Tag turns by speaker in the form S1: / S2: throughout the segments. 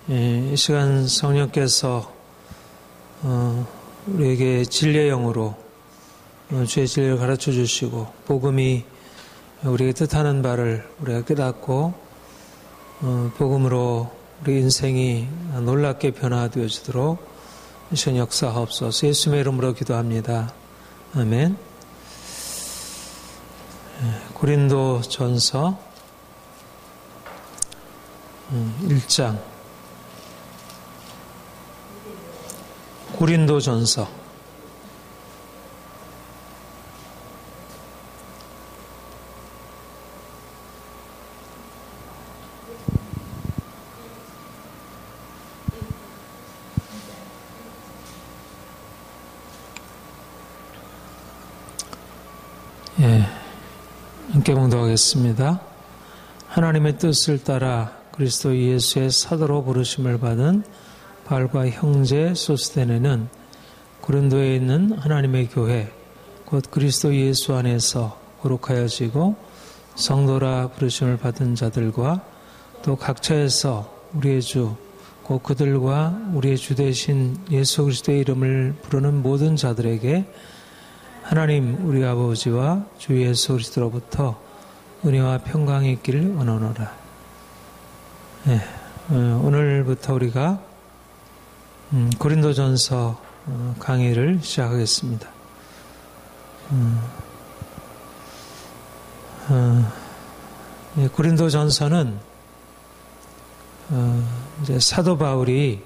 S1: 이 시간 성령께서 우리에게 진리의 영으로 주의 진리를 가르쳐 주시고 복음이 우리에게 뜻하는 바를 우리가 깨닫고 복음으로 우리 인생이 놀랍게 변화되어지도록 신 역사하옵소서. 예수님의 이름으로 기도합니다. 아멘. 고린도 전서 1장 고린도 전서 함께 봉독하겠습니다. 하나님의 뜻을 따라 그리스도 예수의 사도로 부르심을 받은 바울과 형제 소스데네는 고린도에 있는 하나님의 교회 곧 그리스도 예수 안에서 거룩하여지고 성도라 부르심을 받은 자들과 또 각처에서 우리의 주 곧 그들과 우리의 주 되신 예수 그리스도의 이름을 부르는 모든 자들에게 하나님 우리 아버지와 주 예수 그리스도로부터 은혜와 평강이 있기를 원하노라. 오늘부터 우리가 고린도전서 강의를 시작하겠습니다. 고린도전서는 이제 사도 바울이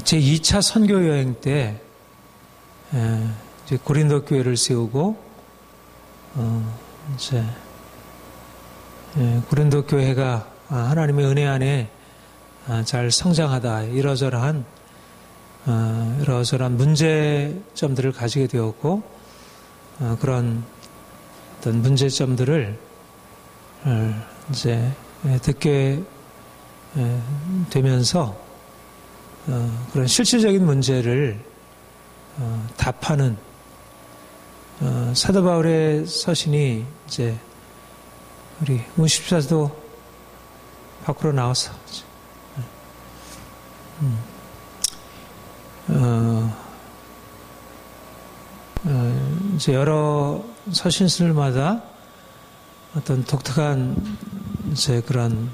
S1: 제 2차 선교 여행 때 이제 고린도 교회를 세우고 이제 고린도 교회가 하나님의 은혜 안에 잘 성장하다 이러저러한 문제점들을 가지게 되었고 그런 어떤 문제점들을 이제 듣게 되면서 그런 실질적인 문제를 답하는 사도 바울의 서신이 이제 우리 문십사도 밖으로 나와서 이제 여러 서신들마다 어떤 독특한 이제 그런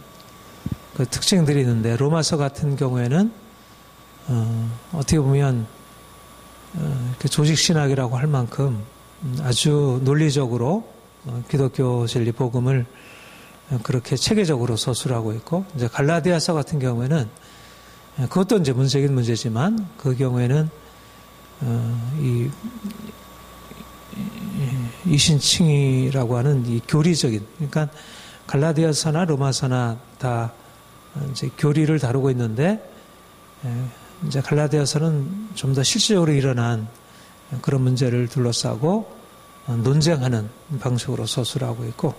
S1: 그 특징들이 있는데 로마서 같은 경우에는 어떻게 보면 조직 신학이라고 할 만큼 아주 논리적으로 기독교 진리 복음을 그렇게 체계적으로 서술하고 있고, 이제 갈라디아서 같은 경우에는 그것도 이제 문제긴 문제지만 그 경우에는 이신칭이라고 하는 이 교리적인, 그러니까 갈라디아서나 로마서나 다 이제 교리를 다루고 있는데 이제 갈라디아서는 좀 더 실질적으로 일어난 그런 문제를 둘러싸고 논쟁하는 방식으로 서술하고 있고,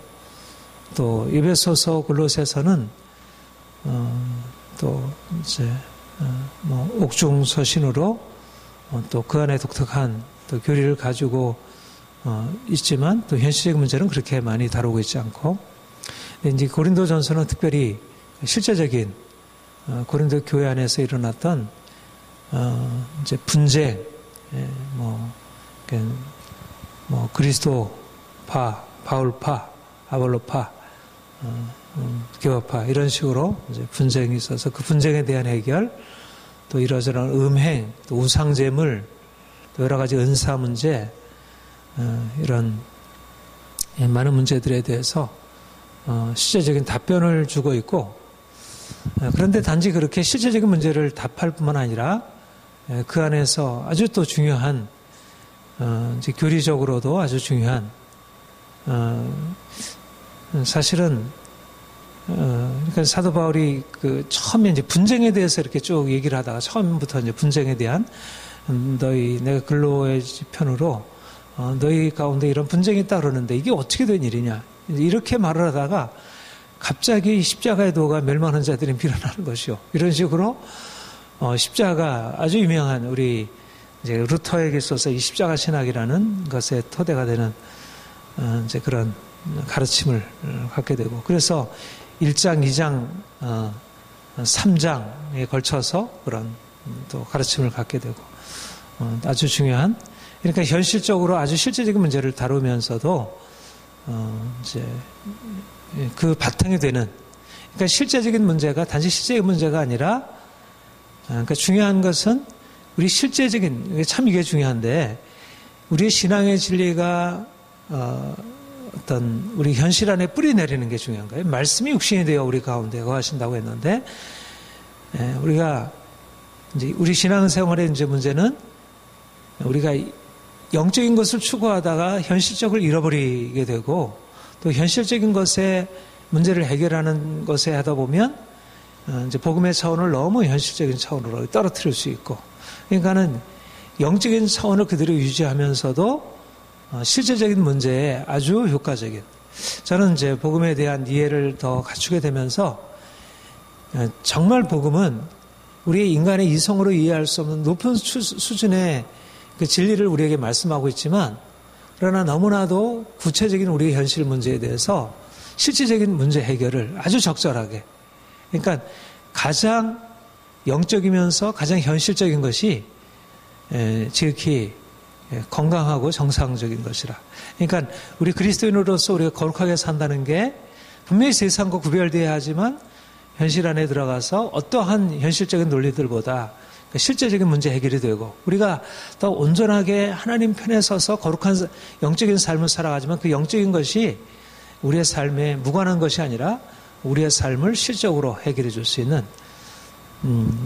S1: 또 에베소서 골로새서는 또 이제 옥중 서신으로 또 그 안에 독특한 또 교리를 가지고 있지만 또 현실적인 문제는 그렇게 많이 다루고 있지 않고, 이제 고린도전서는 특별히 실제적인 고린도 교회 안에서 일어났던 이제 분쟁, 그리스도파, 바울파, 아볼로파, 교파파 이런 식으로 이제 분쟁이 있어서 그 분쟁에 대한 해결, 또 이러저러한 음행, 또 우상제물, 또 여러 가지 은사 문제, 이런 많은 문제들에 대해서 실제적인 답변을 주고 있고, 그런데 단지 그렇게 실제적인 문제를 답할 뿐만 아니라 그 안에서 아주 또 중요한 이제 교리적으로도 아주 중요한 사실은 그러니까 사도 바울이 그 처음에 이제 분쟁에 대해서 이렇게 쭉 얘기를 하다가 처음부터 이제 분쟁에 대한 내가 근로의 편으로 너희 가운데 이런 분쟁이 있다 그러는데 이게 어떻게 된 일이냐 이렇게 말을 하다가 갑자기 십자가의 도가 멸망하는 자들이 밀어나는 것이요. 이런 식으로 십자가 아주 유명한 우리 이제 루터에게 있어서 이 십자가 신학이라는 것의 토대가 되는 이제 그런 가르침을 갖게 되고, 그래서 1장, 2장, 3장에 걸쳐서 그런 또 가르침을 갖게 되고 아주 중요한 그러니까 현실적으로 아주 실제적인 문제를 다루면서도 이제 그 바탕이 되는 그러니까 실제적인 문제가 단지 실제적인 문제가 아니라 그러니까 중요한 것은 우리 실제적인 참 이게 중요한데 우리의 신앙의 진리가 어떤 우리 현실 안에 뿌리 내리는 게 중요한 거예요. 말씀이 육신이 되어 우리 가운데 거하신다고 했는데 우리가 이제 우리 신앙생활의 이제 문제는 우리가 영적인 것을 추구하다가 현실적을 잃어버리게 되고 또 현실적인 것에 문제를 해결하는 것에 하다 보면 이제 복음의 차원을 너무 현실적인 차원으로 떨어뜨릴 수 있고 그러니까는 영적인 차원을 그대로 유지하면서도 실제적인 문제에 아주 효과적인 저는 이제 복음에 대한 이해를 더 갖추게 되면서 정말 복음은 우리의 인간의 이성으로 이해할 수 없는 높은 수준의 그 진리를 우리에게 말씀하고 있지만 그러나 너무나도 구체적인 우리의 현실 문제에 대해서 실질적인 문제 해결을 아주 적절하게 그러니까 가장 영적이면서 가장 현실적인 것이 지극히 건강하고 정상적인 것이라 그러니까 우리 그리스도인으로서 우리가 거룩하게 산다는 게 분명히 세상과 구별되어야 하지만 현실 안에 들어가서 어떠한 현실적인 논리들보다 실제적인 문제 해결이 되고 우리가 더 온전하게 하나님 편에 서서 거룩한 영적인 삶을 살아가지만 그 영적인 것이 우리의 삶에 무관한 것이 아니라 우리의 삶을 실적으로 해결해 줄 수 있는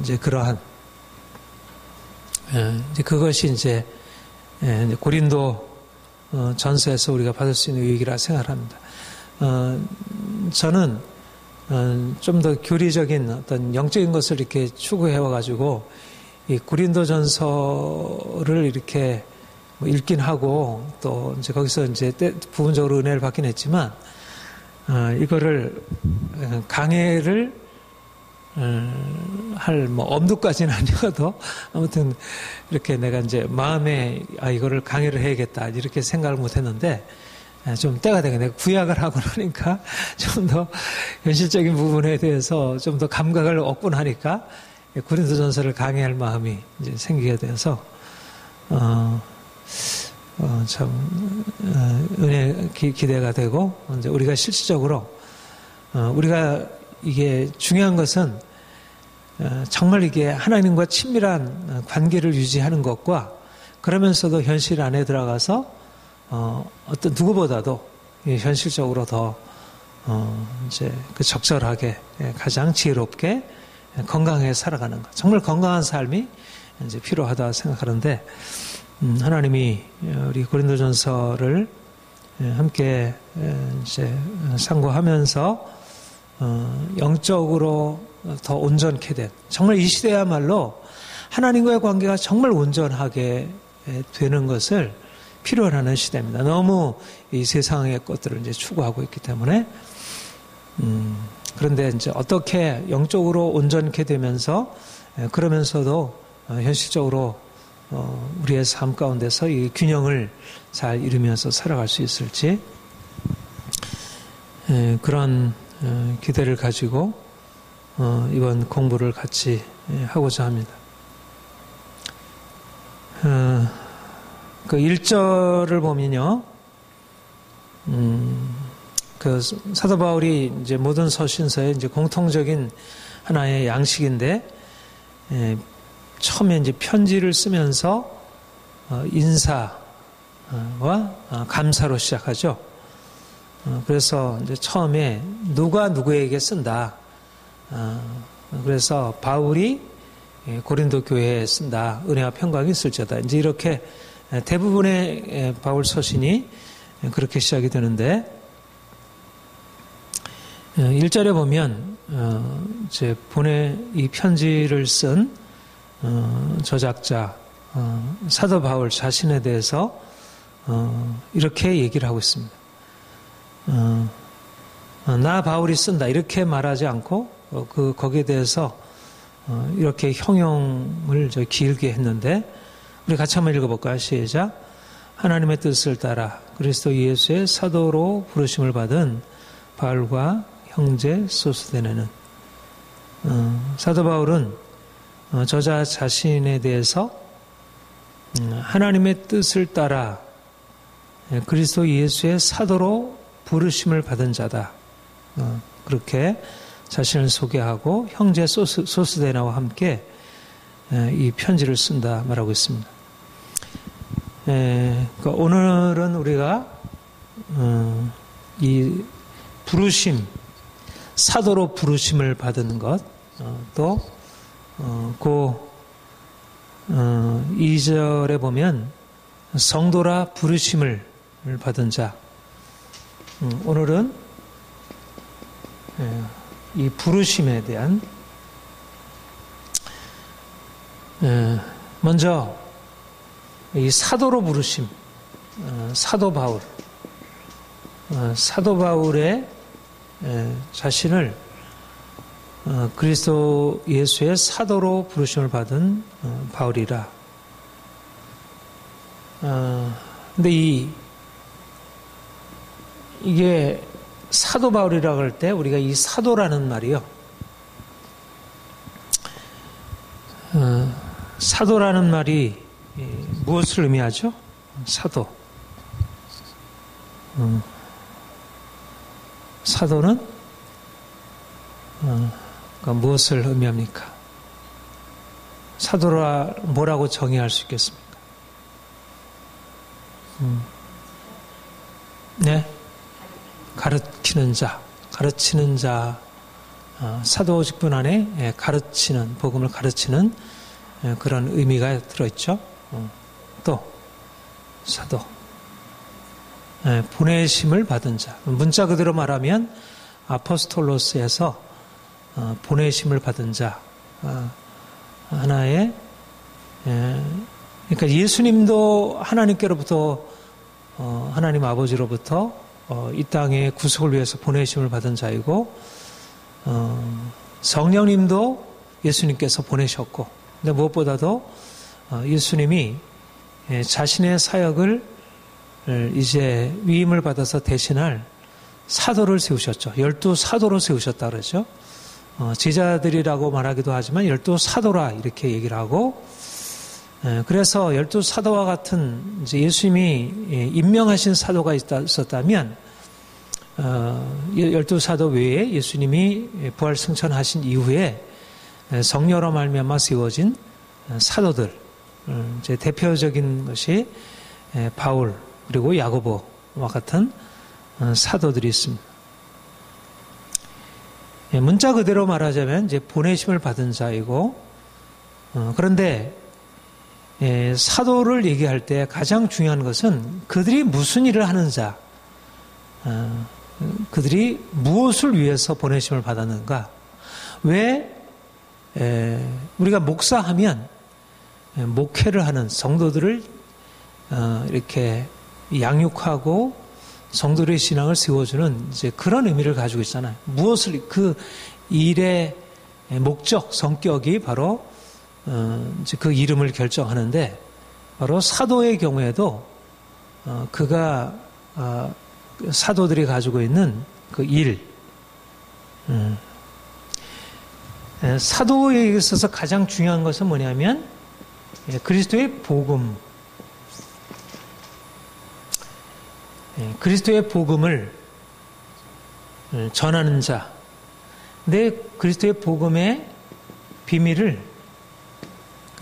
S1: 이제 그러한 이제 그것이 이제 고린도 전서에서 우리가 받을 수 있는 의익이라 생각합니다. 저는 좀 더 교리적인 어떤 영적인 것을 이렇게 추구해와 가지고 이 고린도 전서를 이렇게 읽긴 하고 또 이제 거기서 이제 부분적으로 은혜를 받긴 했지만 이거를 강해를 할 뭐 엄두까지는 아니어도 아무튼 이렇게 내가 이제 마음에 이거를 강의를 해야겠다 이렇게 생각을 못했는데 좀 때가 되게 내가 구약을 하고 나니까 좀 더 현실적인 부분에 대해서 좀 더 감각을 얻고 나니까 고린도전서를 강의할 마음이 이제 생기게 돼서 참 은혜 기대가 되고 이제 우리가 실질적으로 우리가 이게 중요한 것은 정말 이게 하나님과 친밀한 관계를 유지하는 것과 그러면서도 현실 안에 들어가서 어떤 누구보다도 현실적으로 더 이제 그 적절하게 가장 지혜롭게 건강하게 살아가는 것 정말 건강한 삶이 이제 필요하다 생각하는데 하나님이 우리 고린도전서를 함께 이제 상고하면서 영적으로 더 온전케 된 정말 이 시대야말로 하나님과의 관계가 정말 온전하게 되는 것을 필요로 하는 시대입니다. 너무 이 세상의 것들을 이제 추구하고 있기 때문에 그런데 이제 어떻게 영적으로 온전케 되면서 그러면서도 현실적으로 우리의 삶 가운데서 이 균형을 잘 이루면서 살아갈 수 있을지 그런 기대를 가지고 이번 공부를 같이 하고자 합니다. 그 1절을 보면요, 그 사도 바울이 이제 모든 서신서의 이제 공통적인 하나의 양식인데, 처음에 이제 편지를 쓰면서 인사와 감사로 시작하죠. 그래서 이제 처음에 누가 누구에게 쓴다. 그래서 바울이 고린도 교회에 쓴다. 은혜와 평강이 있을지어다. 이제 이렇게 대부분의 바울 서신이 그렇게 시작이 되는데 1절에 보면 이제 이 편지를 쓴 저작자 사도 바울 자신에 대해서 이렇게 얘기를 하고 있습니다. 나 바울이 쓴다 이렇게 말하지 않고 거기에 대해서 이렇게 형용을 길게 했는데 우리 같이 한번 읽어볼까요? 시작. 하나님의 뜻을 따라 그리스도 예수의 사도로 부르심을 받은 바울과 형제 소스데네는. 사도 바울은 저자 자신에 대해서 하나님의 뜻을 따라 그리스도 예수의 사도로 부르심을 받은 자다. 그렇게 자신을 소개하고 형제 소스데나와 함께 이 편지를 쓴다 말하고 있습니다. 그러니까 오늘은 우리가 이 부르심, 사도로 부르심을 받은 것, 또 그 2절에 보면 성도라 부르심을 받은 자. 오늘은 이 부르심에 대한 먼저 이 사도로 부르심, 사도 바울, 사도 바울의 자신을 그리스도 예수의 사도로 부르심을 받은 바울이라. 근데 이게 사도 바울이라고 할 때 우리가 이 사도라는 말이요. 사도라는 말이 무엇을 의미하죠? 사도. 사도는 그러니까 무엇을 의미합니까? 사도라 뭐라고 정의할 수 있겠습니까? 네? 가르치는 자, 사도 직분 안에 가르치는, 복음을 가르치는 그런 의미가 들어있죠. 또 사도, 보내심을 받은 자. 문자 그대로 말하면 아포스톨로스에서 보내심을 받은 자. 하나의, 그러니까 예수님도 하나님께로부터, 하나님 아버지로부터 이 땅의 구속을 위해서 보내심을 받은 자이고, 성령님도 예수님께서 보내셨고, 근데 무엇보다도 예수님이 자신의 사역을 이제 위임을 받아서 대신할 사도를 세우셨죠. 12사도로 세우셨다 그러죠. 제자들이라고 말하기도 하지만 12사도라 이렇게 얘기를 하고, 그래서 12사도와 같은 이제 예수님이 임명하신 사도가 있었다면 12사도 외에 예수님이 부활 승천하신 이후에 성령으로 말미암아 세워진 사도들, 이제 대표적인 것이 바울 그리고 야고보와 같은 사도들이 있습니다. 문자 그대로 말하자면 이제 보내심을 받은 자이고, 그런데 사도를 얘기할 때 가장 중요한 것은 그들이 무슨 일을 하는 자, 그들이 무엇을 위해서 보내심을 받았는가. 왜 우리가 목사하면 목회를 하는 성도들을 이렇게 양육하고 성도들의 신앙을 세워주는 이제 그런 의미를 가지고 있잖아요. 무엇을 그 일의 목적, 성격이 바로 이제 그 이름을 결정하는데, 바로 사도의 경우에도 그가 사도들이 가지고 있는 그 일, 사도에 있어서 가장 중요한 것은 뭐냐면 그리스도의 복음, 그리스도의 복음을 전하는 자. 근데 그리스도의 복음의 비밀을,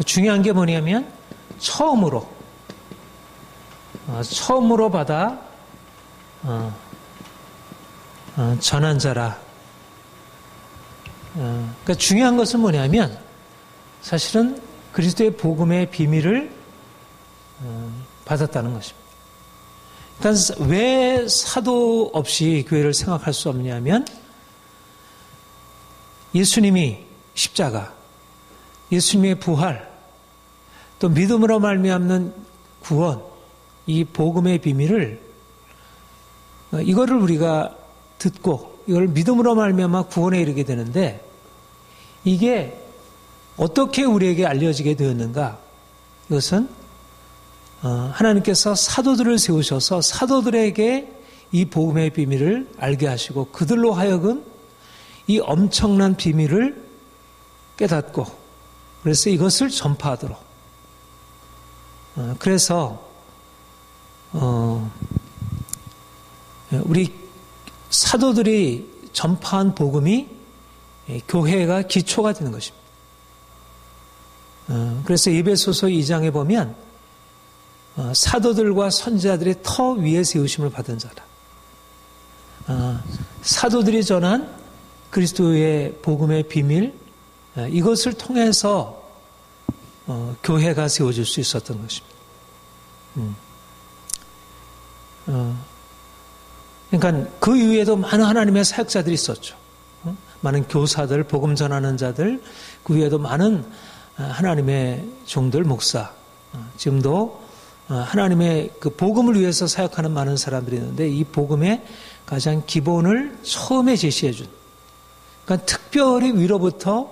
S1: 중요한 게 뭐냐면 처음으로 받아 전한 자라. 그러니까 중요한 것은 뭐냐면 사실은 그리스도의 복음의 비밀을 받았다는 것입니다. 그러니까 왜 사도 없이 교회를 생각할 수 없냐면 예수님이 십자가, 예수님의 부활, 또 믿음으로 말미암는 구원, 이 복음의 비밀을, 이거를 우리가 듣고 이걸 믿음으로 말미암아 구원에 이르게 되는데, 이게 어떻게 우리에게 알려지게 되었는가? 이것은 하나님께서 사도들을 세우셔서 사도들에게 이 복음의 비밀을 알게 하시고 그들로 하여금 이 엄청난 비밀을 깨닫고 그래서 이것을 전파하도록 그래서 우리 사도들이 전파한 복음이 교회가 기초가 되는 것입니다. 그래서 에베소서 2장에 보면 사도들과 선지자들의 터 위에 세우심을 받은 자라. 사도들이 전한 그리스도의 복음의 비밀 이것을 통해서 교회가 세워질 수 있었던 것입니다. 그러니까 그 이후에도 많은 하나님의 사역자들이 있었죠. 많은 교사들, 복음 전하는 자들, 그 위에도 많은 하나님의 종들, 목사, 지금도 하나님의 그 복음을 위해서 사역하는 많은 사람들이 있는데 이 복음의 가장 기본을 처음에 제시해 준, 그러니까 특별히 위로부터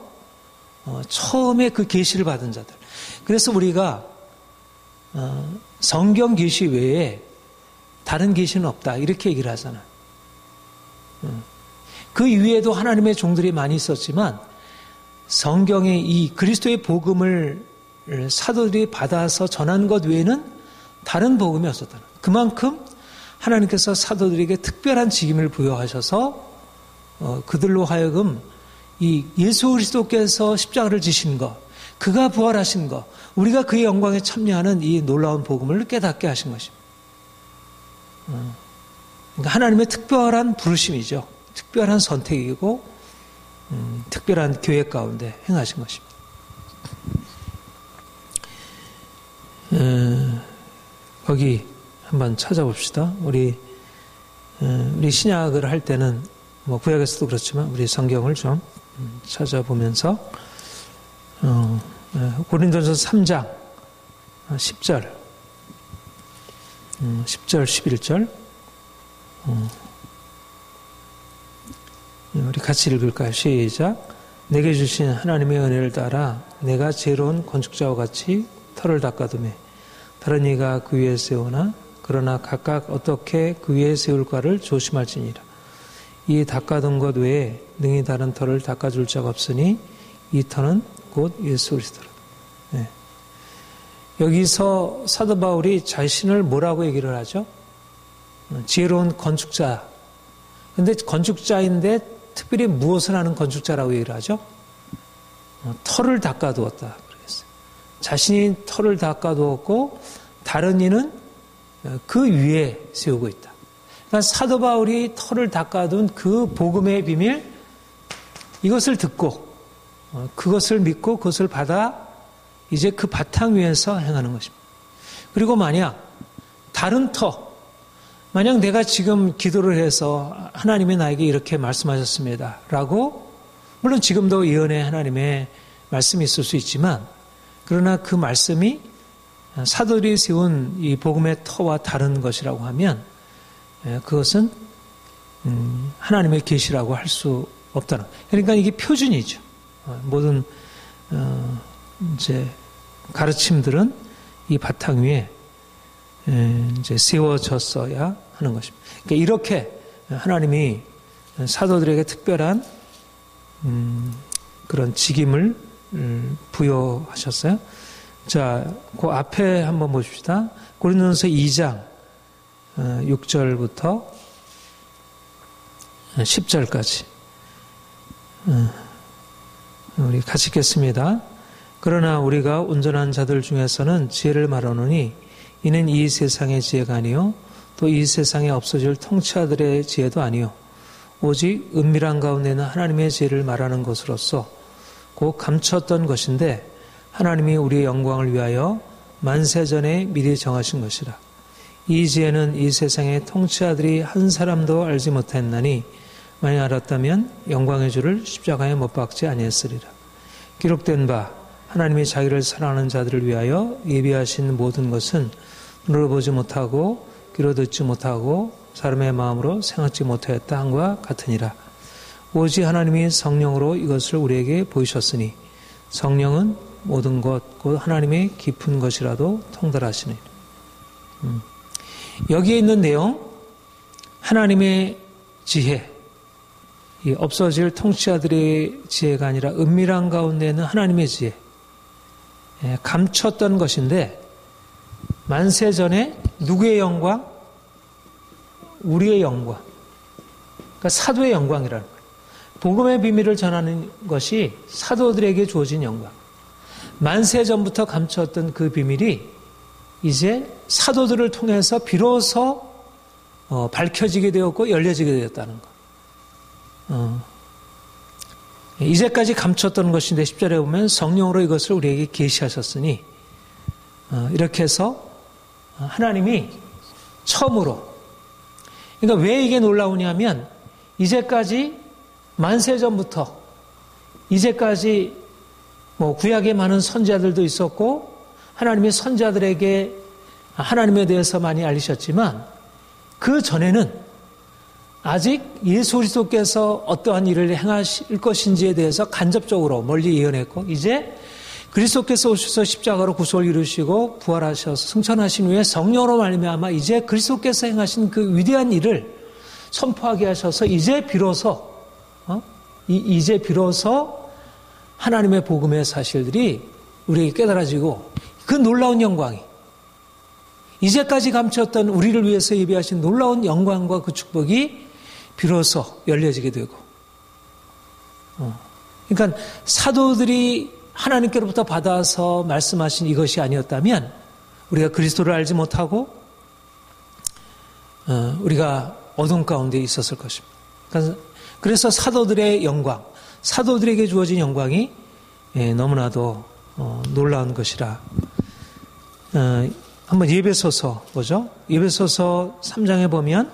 S1: 처음에 그 계시를 받은 자들. 그래서 우리가 성경 계시 외에 다른 계시는 없다 이렇게 얘기를 하잖아요. 그 위에도 하나님의 종들이 많이 있었지만 성경의 이 그리스도의 복음을 사도들이 받아서 전한 것 외에는 다른 복음이 없었다는 거예요. 그만큼 하나님께서 사도들에게 특별한 직임을 부여하셔서 그들로 하여금 이 예수 그리스도께서 십자가를 지신 것, 그가 부활하신 것, 우리가 그의 영광에 참여하는 이 놀라운 복음을 깨닫게 하신 것입니다. 그러니까 하나님의 특별한 부르심이죠. 특별한 선택이고 특별한 교회 가운데 행하신 것입니다. 거기 한번 찾아봅시다. 우리 신약을 할 때는 뭐 구약에서도 그렇지만 우리 성경을 좀 찾아보면서 고린도전서 3장 10절 11절 우리 같이 읽을까요? 시작. 내게 주신 하나님의 은혜를 따라 내가 지혜로운 건축자와 같이 터를 닦아두매 다른 이가 그 위에 세우나 그러나 각각 어떻게 그 위에 세울까를 조심할지니라. 이 닦아둔 것 외에 능히 다른 터를 닦아줄 자가 없으니 이 터는 곧 예수 그리스도라. 네. 여기서 사도 바울이 자신을 뭐라고 얘기를 하죠? 지혜로운 건축자. 근데 건축자인데 특별히 무엇을 하는 건축자라고 얘기를 하죠? 터를 닦아두었다. 그러겠어요. 자신이 터를 닦아두었고 다른 이는 그 위에 세우고 있다. 그러니까 사도 바울이 터를 닦아둔 그 복음의 비밀 이것을 듣고 그것을 믿고 그것을 받아 이제 그 바탕 위에서 행하는 것입니다. 그리고 만약 다른 터, 만약 내가 지금 기도를 해서 하나님이 나에게 이렇게 말씀하셨습니다 라고, 물론 지금도 예언의 하나님의 말씀이 있을 수 있지만 그러나 그 말씀이 사도들이 세운 이 복음의 터와 다른 것이라고 하면 그것은 하나님의 계시라고 할 수 없다는. 그러니까 이게 표준이죠. 모든 이제 가르침들은 이 바탕 위에 이제 세워졌어야 하는 것입니다. 그러니까 이렇게 하나님이 사도들에게 특별한 그런 직임을 부여하셨어요. 자, 그 앞에 한번 보십시다. 고린도전서 2장 6절부터 10절까지 우리 같이 읽겠습니다. 그러나 우리가 온전한 자들 중에서는 지혜를 말하노니 이는 이 세상의 지혜가 아니요 또 이 세상에 없어질 통치자들의 지혜도 아니요 오직 은밀한 가운데는 하나님의 지혜를 말하는 것으로서 곧 감췄던 것인데 하나님이 우리의 영광을 위하여 만세전에 미리 정하신 것이라. 이 지혜는 이 세상의 통치자들이 한 사람도 알지 못했나니 만약 알았다면 영광의 주를 십자가에 못 박지 아니했으리라. 기록된 바 하나님이 자기를 사랑하는 자들을 위하여 예비하신 모든 것은 눈으로 보지 못하고 귀로 듣지 못하고 사람의 마음으로 생각지 못하였다 함과 같으니라. 오직 하나님이 성령으로 이것을 우리에게 보이셨으니 성령은 모든 것 곧 하나님의 깊은 것이라도 통달하시니. 여기에 있는 내용 하나님의 지혜 이 없어질 통치자들의 지혜가 아니라 은밀한 가운데는 하나님의 지혜, 감췄던 것인데 만세 전에 누구의 영광? 우리의 영광. 그러니까 사도의 영광이라는 거예요. 복음의 비밀을 전하는 것이 사도들에게 주어진 영광. 만세 전부터 감췄던 그 비밀이 이제 사도들을 통해서 비로소 밝혀지게 되었고 열려지게 되었다는 것. 이제까지 감췄던 것인데 10절에 보면 성령으로 이것을 우리에게 계시하셨으니 이렇게 해서 하나님이 처음으로, 그러니까 왜 이게 놀라우냐면 이제까지 만세 전부터 이제까지 구약에 많은 선지자들도 있었고 하나님의 선지자들에게 하나님에 대해서 많이 알리셨지만 그 전에는 아직 예수 그리스도께서 어떠한 일을 행하실 것인지에 대해서 간접적으로 멀리 예언했고 이제 그리스도께서 오셔서 십자가로 구속을 이루시고 부활하셔서 승천하신 후에 성령으로 말미암아 이제 그리스도께서 행하신 그 위대한 일을 선포하게 하셔서 이제 비로소 하나님의 복음의 사실들이 우리에게 깨달아지고 그 놀라운 영광이 이제까지 감췄던 우리를 위해서 예비하신 놀라운 영광과 그 축복이 비로소 열려지게 되고 그러니까 사도들이 하나님께로부터 받아서 말씀하신 이것이 아니었다면 우리가 그리스도를 알지 못하고 우리가 어둠 가운데 있었을 것입니다. 그래서 사도들의 영광, 사도들에게 주어진 영광이 너무나도 놀라운 것이라. 한번 예배소서 보죠. 예배소서 3장에 보면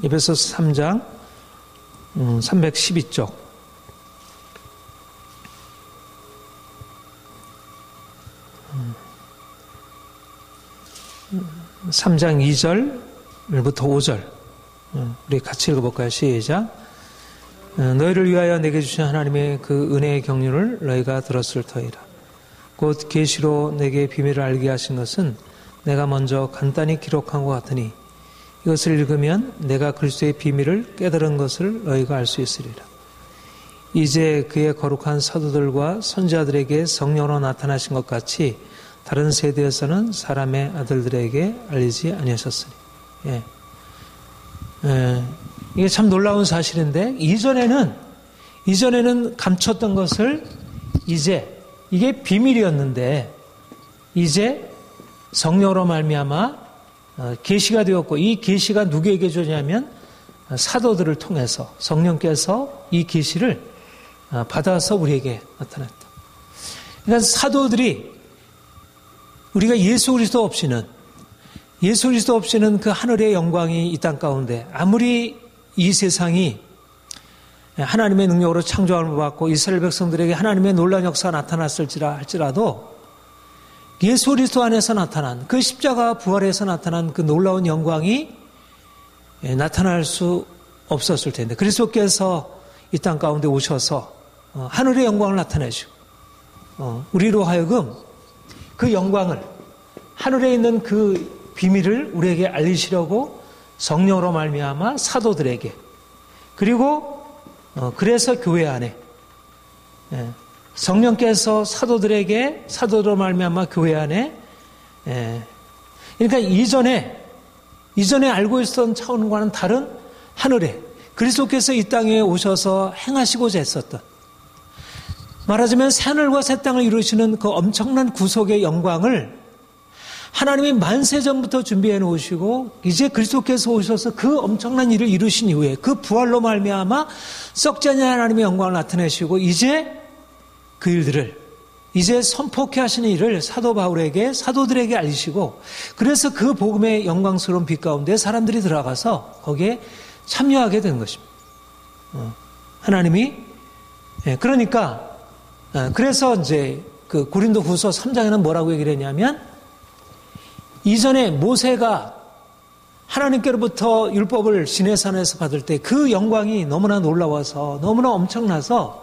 S1: 예배소서 3장 312쪽 3장 2절부터 5절 우리 같이 읽어볼까요? 시작. 너희를 위하여 내게 주신 하나님의 그 은혜의 경륜을 너희가 들었을 터이라. 곧 계시로 내게 비밀을 알게 하신 것은 내가 먼저 간단히 기록한 것 같으니 이것을 읽으면 내가 그리스도의 비밀을 깨달은 것을 너희가 알 수 있으리라. 이제 그의 거룩한 사도들과 선지자들에게 성령으로 나타나신 것 같이 다른 세대에서는 사람의 아들들에게 알리지 아니하셨으니. 이게 참 놀라운 사실인데 이전에는 감췄던 것을 이제 이게 비밀이었는데 이제 성령으로 말미암아 계시가 되었고 이 계시가 누구에게 주냐면 사도들을 통해서 성령께서 이 계시를 받아서 우리에게 나타났다. 그러니까 사도들이 우리가 예수 그리스도 없이는 그 하늘의 영광이 이 땅 가운데 아무리 이 세상이 하나님의 능력으로 창조함을 받고 이스라엘 백성들에게 하나님의 놀라운 역사가 나타났을지라 할지라도 예수 그리스도 안에서 나타난 그 십자가 부활에서 나타난 그 놀라운 영광이 나타날 수 없었을 텐데 그리스도께서 이 땅 가운데 오셔서 하늘의 영광을 나타내시고 우리로 하여금 그 영광을 하늘에 있는 그 비밀을 우리에게 알리시려고 성령으로 말미암아 사도들에게 그리고 그래서 교회 안에 성령께서 사도들로 말미암아 교회 안에 그러니까 이전에 알고 있었던 차원과는 다른 하늘에 그리스도께서 이 땅에 오셔서 행하시고자 했었던 말하자면 새하늘과 새 땅을 이루시는 그 엄청난 구속의 영광을 하나님이 만세 전부터 준비해 놓으시고 이제 그리스도께서 오셔서 그 엄청난 일을 이루신 이후에 그 부활로 말미암아 썩지 않는 하나님의 영광을 나타내시고 이제 그 일들을 이제 선포케 하시는 일을 사도 바울에게 사도들에게 알리시고 그래서 그 복음의 영광스러운 빛 가운데 사람들이 들어가서 거기에 참여하게 된 것입니다. 하나님이 그러니까 그래서 이제 그 고린도후서 3장에는 뭐라고 얘기를 했냐면 이전에 모세가 하나님께로부터 율법을 시내산에서 받을 때 그 영광이 너무나 놀라워서 너무나 엄청나서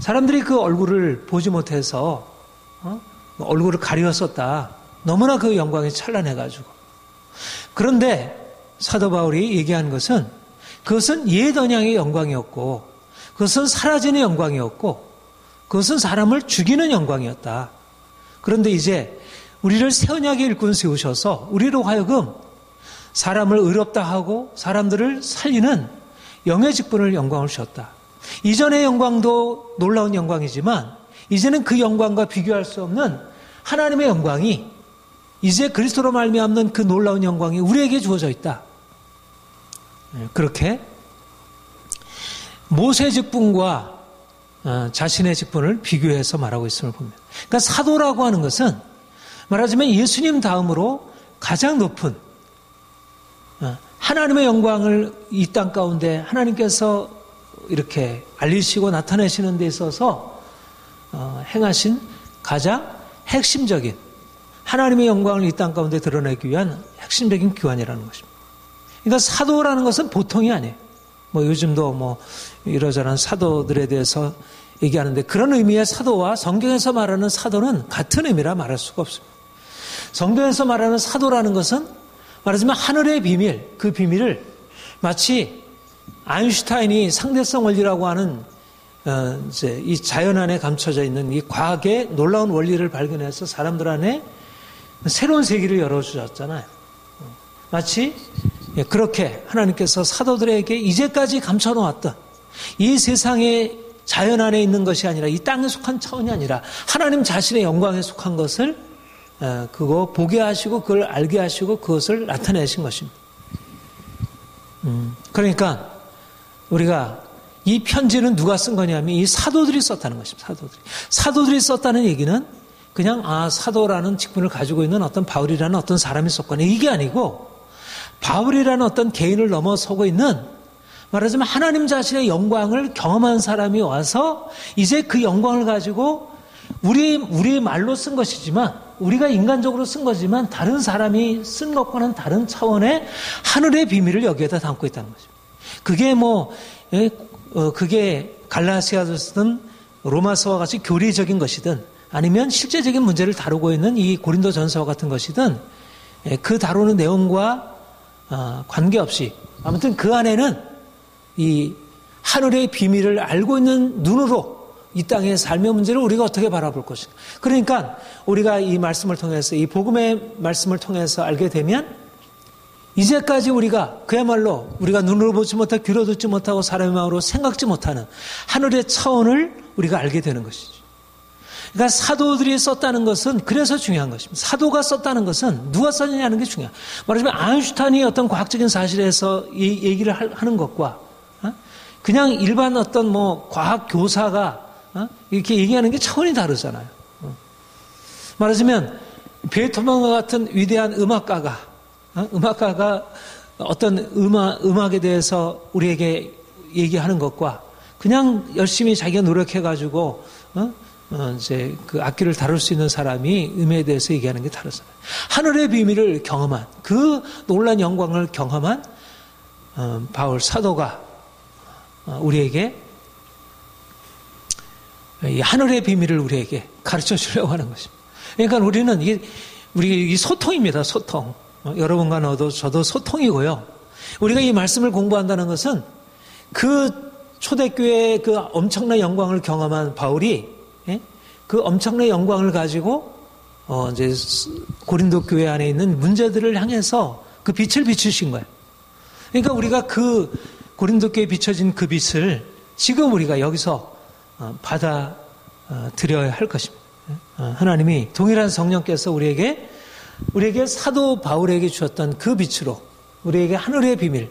S1: 사람들이 그 얼굴을 보지 못해서 얼굴을 가리웠었다. 너무나 그 영광이 찬란해가지고. 그런데 사도 바울이 얘기한 것은 그것은 옛 언약의 영광이었고, 그것은 사라지는 영광이었고, 그것은 사람을 죽이는 영광이었다. 그런데 이제 우리를 새 언약의 일꾼 세우셔서 우리로 하여금 사람을 의롭다 하고 사람들을 살리는 영의 직분을 영광을 주셨다. 이전의 영광도 놀라운 영광이지만 이제는 그 영광과 비교할 수 없는 하나님의 영광이 이제 그리스도로 말미암는 그 놀라운 영광이 우리에게 주어져 있다. 그렇게 모세의 직분과 자신의 직분을 비교해서 말하고 있음을 봅니다. 그러니까 사도라고 하는 것은 말하자면 예수님 다음으로 가장 높은 하나님의 영광을 이 땅 가운데 하나님께서 이렇게 알리시고 나타내시는 데 있어서 행하신 가장 핵심적인 하나님의 영광을 이 땅 가운데 드러내기 위한 핵심적인 기관이라는 것입니다. 그러니까 사도라는 것은 보통이 아니에요. 뭐 요즘도 뭐 이러저런 사도들에 대해서 얘기하는데 그런 의미의 사도와 성경에서 말하는 사도는 같은 의미라 말할 수가 없습니다. 성경에서 말하는 사도라는 것은 말하자면 하늘의 비밀, 그 비밀을 마치 아인슈타인이 상대성 원리라고 하는 이제 이 자연 안에 감춰져 있는 이 과학의 놀라운 원리를 발견해서 사람들 안에 새로운 세계를 열어주셨잖아요. 마치 그렇게 하나님께서 사도들에게 이제까지 감춰놓았던 이 세상의 자연 안에 있는 것이 아니라 이 땅에 속한 차원이 아니라 하나님 자신의 영광에 속한 것을 그거 보게 하시고 그걸 알게 하시고 그것을 나타내신 것입니다. 그러니까 우리가 이 편지는 누가 쓴 거냐면 이 사도들이 썼다는 것입니다. 사도들이 썼다는 얘기는 그냥 사도라는 직분을 가지고 있는 어떤 바울이라는 어떤 사람이 썼거나 이게 아니고 바울이라는 어떤 개인을 넘어서고 있는 말하자면 하나님 자신의 영광을 경험한 사람이 와서 이제 그 영광을 가지고 우리의 말로 쓴 것이지만 우리가 인간적으로 쓴 거지만 다른 사람이 쓴 것과는 다른 차원의 하늘의 비밀을 여기에다 담고 있다는 거죠. 그게 그게 갈라디아서든 로마서와 같이 교리적인 것이든 아니면 실제적인 문제를 다루고 있는 이 고린도전서와 같은 것이든 그 다루는 내용과 관계없이 아무튼 그 안에는 이 하늘의 비밀을 알고 있는 눈으로 이 땅의 삶의 문제를 우리가 어떻게 바라볼 것인가. 그러니까 우리가 이 말씀을 통해서 이 복음의 말씀을 통해서 알게 되면 이제까지 우리가 그야말로 우리가 눈으로 보지 못하고 귀로 듣지 못하고 사람의 마음으로 생각지 못하는 하늘의 차원을 우리가 알게 되는 것이죠. 그러니까 사도들이 썼다는 것은 그래서 중요한 것입니다. 사도가 썼다는 것은 누가 썼느냐는 게 중요해요. 말하자면 아인슈타인이 어떤 과학적인 사실에서 이 얘기를 하는 것과 그냥 일반 어떤 과학 교사가 이렇게 얘기하는 게 차원이 다르잖아요. 말하자면 베토벤과 같은 위대한 음악가가 어떤 음악에 대해서 우리에게 얘기하는 것과 그냥 열심히 자기가 노력해가지고 이제 그 악기를 다룰 수 있는 사람이 음에 대해서 얘기하는 게 다르잖아요. 하늘의 비밀을 경험한 그 놀라운 영광을 경험한 바울 사도가 우리에게 이 하늘의 비밀을 우리에게 가르쳐 주려고 하는 것입니다. 그러니까 우리는 우리 소통입니다. 소통. 여러분과 저도 소통이고요. 우리가 이 말씀을 공부한다는 것은 그 초대교회의 그 엄청난 영광을 경험한 바울이 그 엄청난 영광을 가지고 이제 고린도 교회 안에 있는 문제들을 향해서 그 빛을 비추신 거예요. 그러니까 우리가 그 고린도 교회에 비춰진 그 빛을 지금 우리가 여기서 받아 들여야 할 것입니다. 하나님이 동일한 성령께서 우리에게 사도 바울에게 주었던 그 빛으로 우리에게 하늘의 비밀,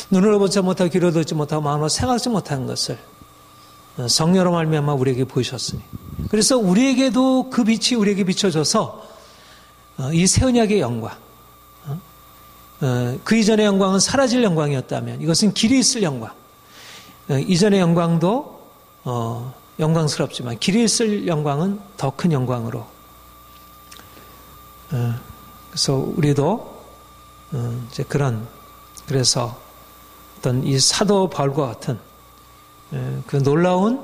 S1: 눈으로 보지 못하고 귀로 듣지 못하고 마음으로 생각지 못하는 것을 성령으로 말미암아 우리에게 보이셨으니 그래서 우리에게도 그 빛이 우리에게 비춰져서 이 새 언약의 영광, 그 이전의 영광은 사라질 영광이었다면 이것은 길이 있을 영광, 이전의 영광도 영광스럽지만 길이 있을 영광은 더 큰 영광으로 그래서 우리도 이제 그래서 어떤 이 사도 바울과 같은 그 놀라운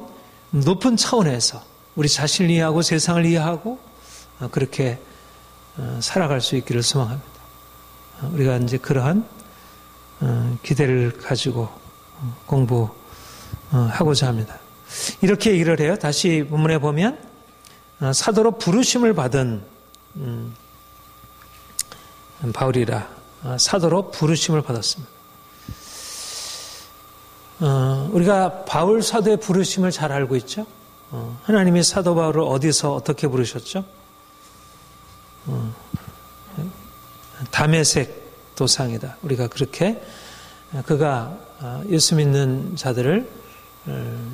S1: 높은 차원에서 우리 자신을 이해하고 세상을 이해하고 그렇게 살아갈 수 있기를 소망합니다. 우리가 이제 그러한 기대를 가지고 공부하고자 합니다. 이렇게 얘기를 해요. 다시 본문에 보면 사도로 부르심을 받은 바울이라 사도로 부르심을 받았습니다. 우리가 바울 사도의 부르심을 잘 알고 있죠. 하나님이 사도 바울을 어디서 어떻게 부르셨죠? 다메섹 도상이다. 우리가 그렇게 그가 예수 믿는 자들을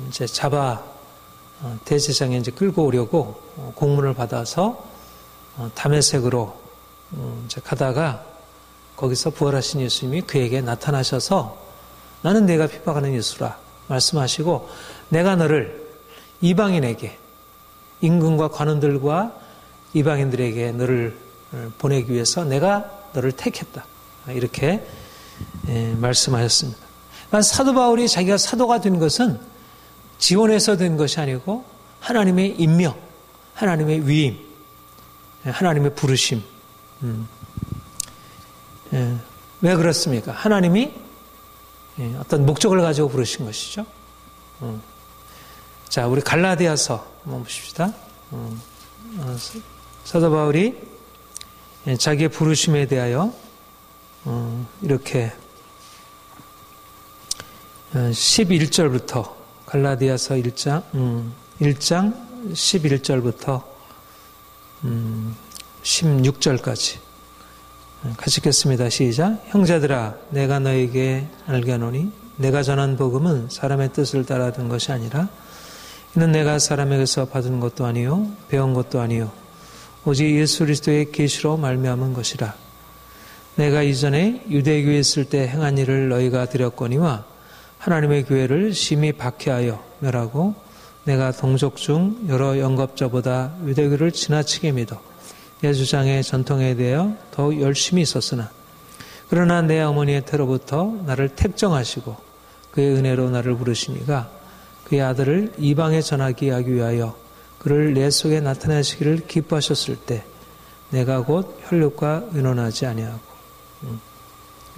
S1: 이제 잡아 대제사장에 이제 끌고 오려고 공문을 받아서 다메섹으로 이제 가다가 거기서 부활하신 예수님이 그에게 나타나셔서 나는 내가 핍박하는 예수라 말씀하시고 내가 너를 이방인에게 임금과 관원들과 이방인들에게 너를 보내기 위해서 내가 너를 택했다. 이렇게 말씀하셨습니다. 그러니까 사도 바울이 자기가 사도가 된 것은 지원해서 된 것이 아니고 하나님의 임명, 하나님의 위임, 하나님의 부르심. 왜 그렇습니까? 하나님이 어떤 목적을 가지고 부르신 것이죠. 자, 우리 갈라디아서 한번 보십시다. 사도 바울이 자기의 부르심에 대하여 이렇게 11절부터 갈라디아서 1장 11절부터 16절까지 같이 읽겠습니다. 시작. 형제들아 내가 너에게 알게 하노니 내가 전한 복음은 사람의 뜻을 따라 든 것이 아니라 이는 내가 사람에게서 받은 것도 아니요 배운 것도 아니요 오직 예수 그리스도의 계시로 말미암은 것이라. 내가 이전에 유대교에 있을 때 행한 일을 너희가 드렸거니와 하나님의 교회를 심히 박해하여 멸하고 내가 동족 중 여러 영겁자보다 유대교를 지나치게 믿어 내 주장의 전통에 대하여 더욱 열심히 있었으나 그러나 내 어머니의 태로부터 나를 택정하시고 그의 은혜로 나를 부르시니가 그의 아들을 이방에 전하게 하기 위하여 그를 내 속에 나타내시기를 기뻐하셨을 때 내가 곧 혈육과 의논하지 아니하고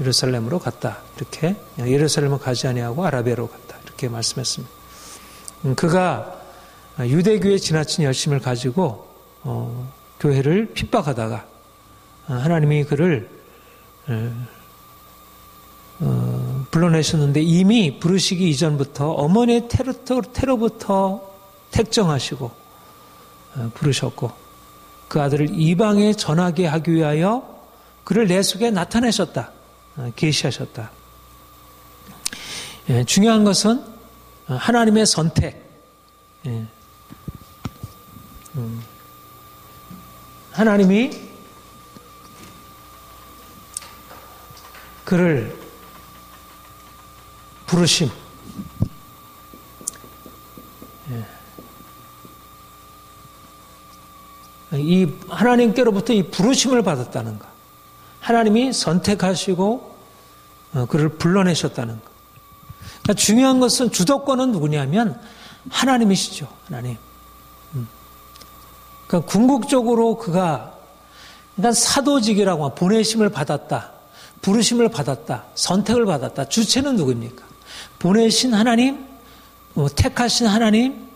S1: 예루살렘으로 갔다. 이렇게 예루살렘을 가지 아니하고 아라비아로 갔다. 이렇게 말씀했습니다. 그가 유대교에 지나친 열심을 가지고 교회를 핍박하다가 하나님이 그를 불러내셨는데 이미 부르시기 이전부터 어머니의 태로부터 택정하시고 부르셨고 그 아들을 이방에 전하게 하기 위하여 그를 내 속에 나타내셨다. 계시하셨다. 중요한 것은 하나님의 선택. 하나님이 그를 부르심. 이 하나님께로부터 이 부르심을 받았다는 것. 하나님이 선택하시고 그를 불러내셨다는 것. 그러니까 중요한 것은 주도권은 누구냐면 하나님이시죠. 하나님. 그러니까 궁극적으로 그러니까 사도직이라고 보내심을 받았다. 부르심을 받았다. 선택을 받았다. 주체는 누구입니까? 보내신 하나님, 택하신 하나님,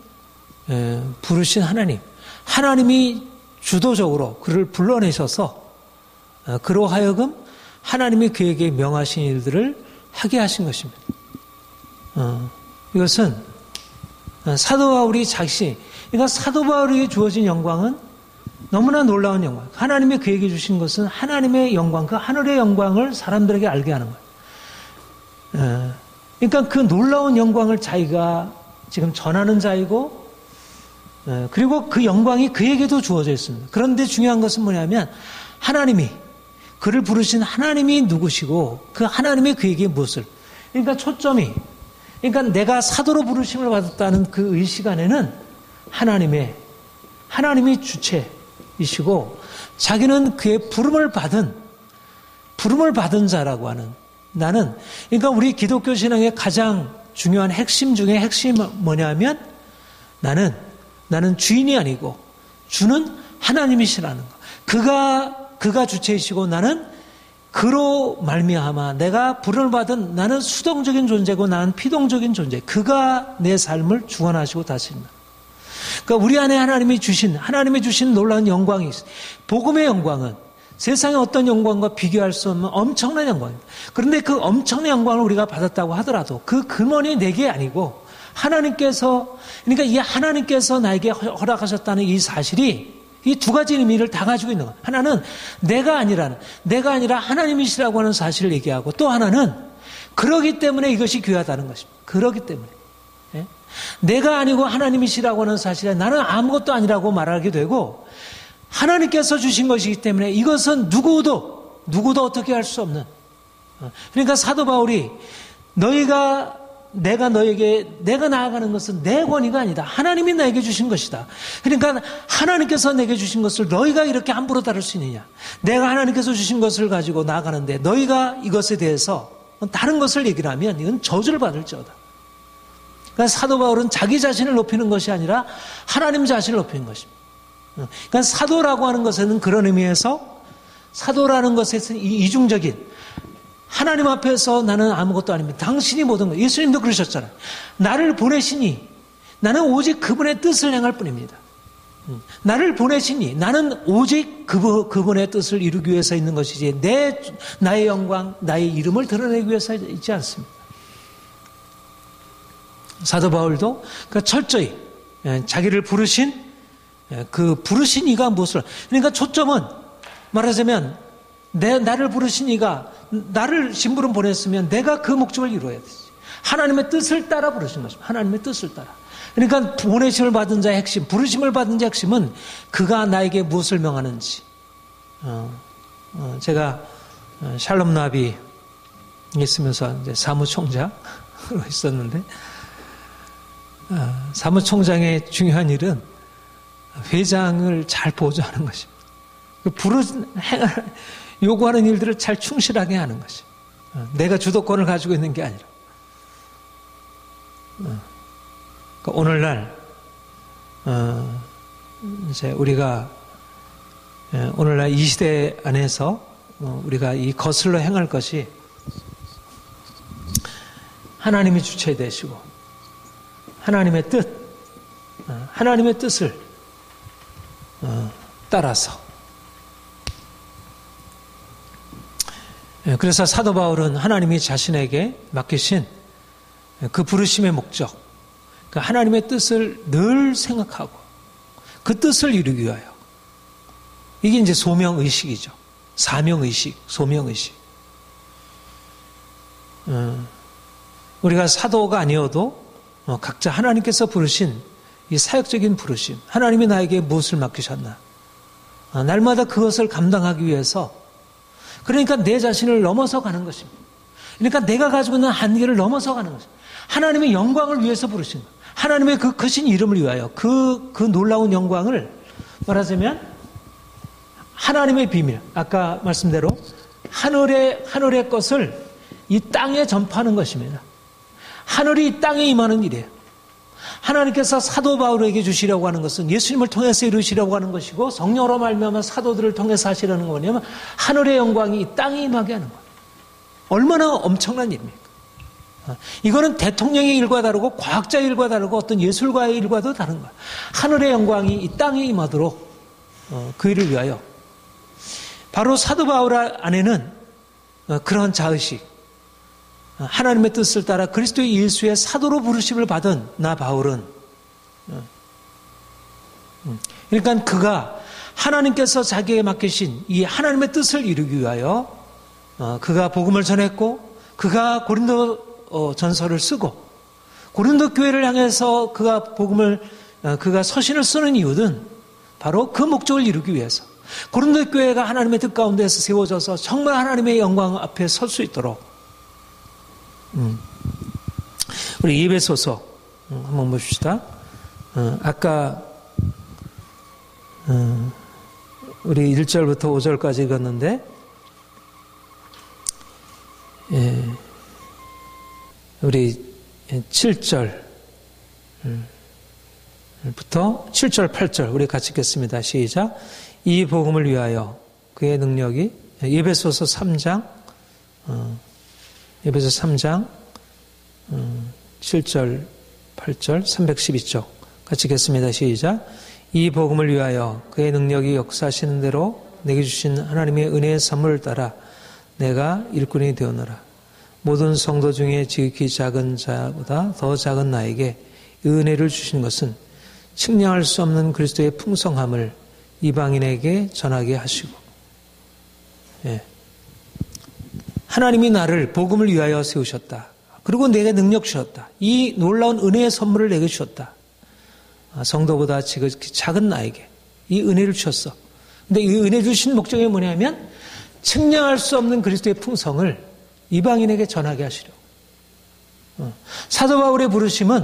S1: 부르신 하나님. 하나님이 주도적으로 그를 불러내셔서 그로 하여금 하나님이 그에게 명하신 일들을 하게 하신 것입니다. 이것은 사도 바울이 그러니까 사도 바울에게 주어진 영광은 너무나 놀라운 영광. 하나님이 그에게 주신 것은 하나님의 영광, 그 하늘의 영광을 사람들에게 알게 하는 거예요. 그러니까 그 놀라운 영광을 자기가 지금 전하는 자이고, 그리고 그 영광이 그에게도 주어져 있습니다. 그런데 중요한 것은 뭐냐면 하나님이 그를 부르신 하나님이 누구시고 그 하나님이 그에게 무엇을, 그러니까 초점이, 그러니까 내가 사도로 부르심을 받았다는 그 의식 안에는 하나님이 주체이시고 자기는 그의 부름을 받은 자라고 하는, 나는, 그러니까 우리 기독교 신앙의 가장 중요한 핵심 중에 핵심이 뭐냐면 나는 주인이 아니고 주는 하나님이시라는 것. 그가 주체이시고 나는 그로 말미암아 내가 부름을 받은 나는 수동적인 존재고 나는 피동적인 존재. 그가 내 삶을 주관하시고 다스린다. 그러니까 우리 안에 하나님이 주신 놀라운 영광이 있어요. 복음의 영광은 세상의 어떤 영광과 비교할 수 없는 엄청난 영광입니다. 그런데 그 엄청난 영광을 우리가 받았다고 하더라도 그 근원이 내게 아니고 하나님께서, 그러니까 이 하나님께서 나에게 허락하셨다는 이 사실이 이 두 가지 의미를 다 가지고 있는 거예요. 하나는 내가 아니라 하나님이시라고 하는 사실을 얘기하고, 또 하나는 그러기 때문에 이것이 귀하다는 것입니다. 그러기 때문에. 예? 내가 아니고 하나님이시라고 하는 사실에 나는 아무것도 아니라고 말하게 되고, 하나님께서 주신 것이기 때문에 이것은 누구도 어떻게 할 수 없는. 그러니까 사도 바울이 내가 나아가는 것은 내 권위가 아니다. 하나님이 나에게 주신 것이다. 그러니까 하나님께서 내게 주신 것을 너희가 이렇게 함부로 다룰 수 있느냐. 내가 하나님께서 주신 것을 가지고 나아가는데 너희가 이것에 대해서 다른 것을 얘기를 하면 이건 저주를 받을지어다. 그러니까 사도 바울은 자기 자신을 높이는 것이 아니라 하나님 자신을 높이는 것입니다. 그러니까 사도라고 하는 것에는 그런 의미에서, 사도라는 것에서는 이중적인, 하나님 앞에서 나는 아무것도 아닙니다. 당신이 모든 것. 예수님도 그러셨잖아요. 나를 보내시니 나는 오직 그분의 뜻을 행할 뿐입니다. 나를 보내시니 나는 오직 그분의 뜻을 이루기 위해서 있는 것이지 나의 영광, 나의 이름을 드러내기 위해서 있지 않습니다. 사도 바울도 그러니까 철저히 자기를 부르신 이가 무엇을, 그러니까 초점은 말하자면 나를 부르신 이가 나를 심부름 보냈으면 내가 그 목적을 이루어야 되지. 하나님의 뜻을 따라 부르신 것입니다. 하나님의 뜻을 따라. 그러니까 보내심을 받은 자의 핵심, 부르심을 받은 자의 핵심은 그가 나에게 무엇을 명하는지. 제가 샬롬 나비 있으면서 이제 사무총장으로 있었는데, 사무총장의 중요한 일은 회장을 잘 보조하는 것입니다. 요구하는 일들을 잘 충실하게 하는 것이. 내가 주도권을 가지고 있는 게 아니라. 그러니까 오늘날 이제 우리가 오늘날 이 시대 안에서 우리가 이 거슬러 행할 것이 하나님이 주체되시고 하나님의 뜻을 따라서. 그래서 사도 바울은 하나님이 자신에게 맡기신 그 부르심의 목적, 그 하나님의 뜻을 늘 생각하고 그 뜻을 이루기 위하여, 이게 이제 소명의식이죠. 사명의식, 소명의식. 우리가 사도가 아니어도 각자 하나님께서 부르신 이 사역적인 부르심, 하나님이 나에게 무엇을 맡기셨나, 날마다 그것을 감당하기 위해서, 그러니까 내 자신을 넘어서 가는 것입니다. 그러니까 내가 가지고 있는 한계를 넘어서 가는 것입니다. 하나님의 영광을 위해서 부르신 것, 하나님의 그 크신 이름을 위하여 그 놀라운 영광을, 말하자면 하나님의 비밀, 아까 말씀대로 하늘의 것을 이 땅에 전파하는 것입니다. 하늘이 이 땅에 임하는 일이에요. 하나님께서 사도 바울에게 주시려고 하는 것은 예수님을 통해서 이루시려고 하는 것이고, 성령으로 말미암아 사도들을 통해서 하시려는 거냐면 하늘의 영광이 이 땅에 임하게 하는 거예요. 얼마나 엄청난 일입니까? 이거는 대통령의 일과 다르고 과학자의 일과 다르고 어떤 예술가의 일과도 다른 거예요. 하늘의 영광이 이 땅에 임하도록 그 일을 위하여, 바로 사도 바울 안에는 그런 자의식, 하나님의 뜻을 따라 그리스도 예수의 사도로 부르심을 받은 나 바울은, 그러니까 그가 하나님께서 자기에게 맡기신 이 하나님의 뜻을 이루기 위하여 그가 복음을 전했고, 그가 고린도 전서를 쓰고 고린도 교회를 향해서 그가 서신을 쓰는 이유는 바로 그 목적을 이루기 위해서, 고린도 교회가 하나님의 뜻 가운데서 세워져서 정말 하나님의 영광 앞에 설 수 있도록. 우리 에베소서 한번 봅시다. 아까 우리 1절부터 5절까지 읽었는데, 우리 7절부터 7절, 8절 우리 같이 읽겠습니다. 시작. 이 복음을 위하여 그의 능력이 에베소서 3장, 에베소 3장 7절, 8절, 312쪽 같이 읽겠습니다. 시작. 이 복음을 위하여 그의 능력이 역사하시는 대로 내게 주신 하나님의 은혜의 선물을 따라 내가 일꾼이 되었노라. 모든 성도 중에 지극히 작은 자보다 더 작은 나에게 은혜를 주신 것은 측량할 수 없는 그리스도의 풍성함을 이방인에게 전하게 하시고, 예. 하나님이 나를 복음을 위하여 세우셨다. 그리고 내게 능력 주셨다. 이 놀라운 은혜의 선물을 내게 주셨다. 성도보다 지극히 작은 나에게 이 은혜를 주셨어. 근데 이 은혜 주신 목적이 뭐냐면 측량할 수 없는 그리스도의 풍성을 이방인에게 전하게 하시려고. 사도 바울의 부르심은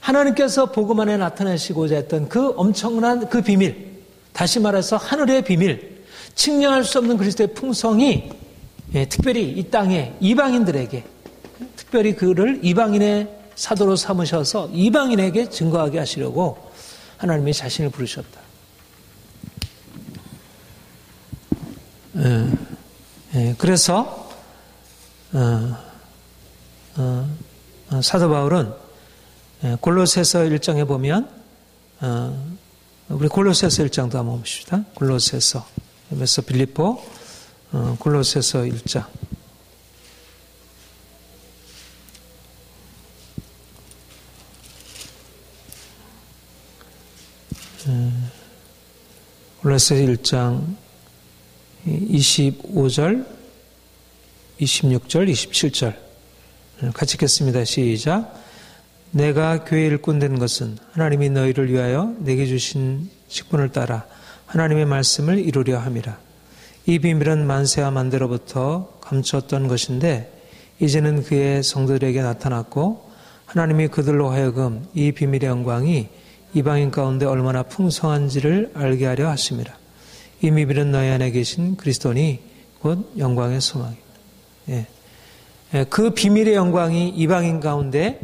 S1: 하나님께서 복음 안에 나타내시고자 했던 그 엄청난 그 비밀, 다시 말해서 하늘의 비밀, 측량할 수 없는 그리스도의 풍성이 특별히 이 땅에 이방인들에게, 특별히 그를 이방인의 사도로 삼으셔서 이방인에게 증거하게 하시려고 하나님이 자신을 부르셨다. 그래서 사도 바울은 골로새서 1장에 보면 우리 골로새서 1장도 한번 봅시다. 골로새서, 에베소, 빌립보, 골로새서 1장. 골로새서 1장 25절, 26절, 27절 같이 읽겠습니다. 시작. 내가 교회 일꾼 된 것은 하나님이 너희를 위하여 내게 주신 직분을 따라 하나님의 말씀을 이루려 함이라. 이 비밀은 만세와 만대로부터 감추었던 것인데 이제는 그의 성도들에게 나타났고 하나님이 그들로 하여금 이 비밀의 영광이 이방인 가운데 얼마나 풍성한지를 알게 하려 하심이라. 이 비밀은 너희 안에 계신 그리스도니 곧 영광의 소망이다. 그 비밀의 영광이 이방인 가운데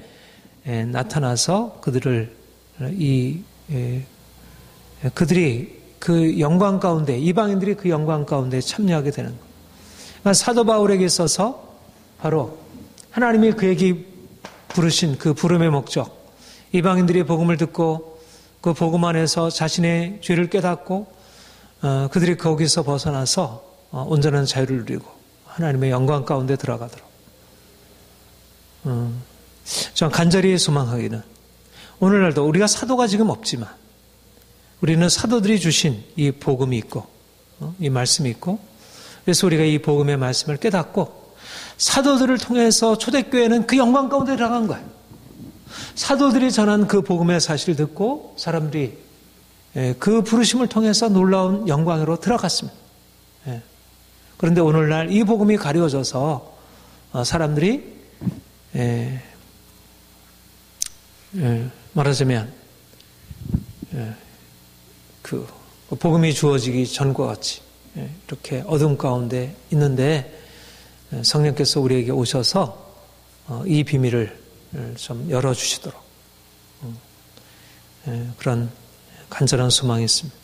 S1: 나타나서 그들을 그들이 그 영광 가운데, 이방인들이 그 영광 가운데 참여하게 되는 것. 그러니까 사도 바울에게 있어서 바로 하나님이 그에게 부르신 그 부름의 목적, 이방인들이 복음을 듣고 그 복음 안에서 자신의 죄를 깨닫고 그들이 거기서 벗어나서 온전한 자유를 누리고 하나님의 영광 가운데 들어가도록. 전 간절히 소망하기는 오늘날도 우리가 사도가 지금 없지만 우리는 사도들이 주신 이 복음이 있고 이 말씀이 있고 그래서 우리가 이 복음의 말씀을 깨닫고 사도들을 통해서 초대교회는 그 영광 가운데 들어간 거예요. 사도들이 전한 그 복음의 사실을 듣고 사람들이 그 부르심을 통해서 놀라운 영광으로 들어갔습니다. 그런데 오늘날 이 복음이 가려져서 사람들이 말하자면 그 복음이 주어지기 전과 같이 이렇게 어둠 가운데 있는데 성령께서 우리에게 오셔서 이 비밀을 좀 열어주시도록 그런 간절한 소망이 있습니다.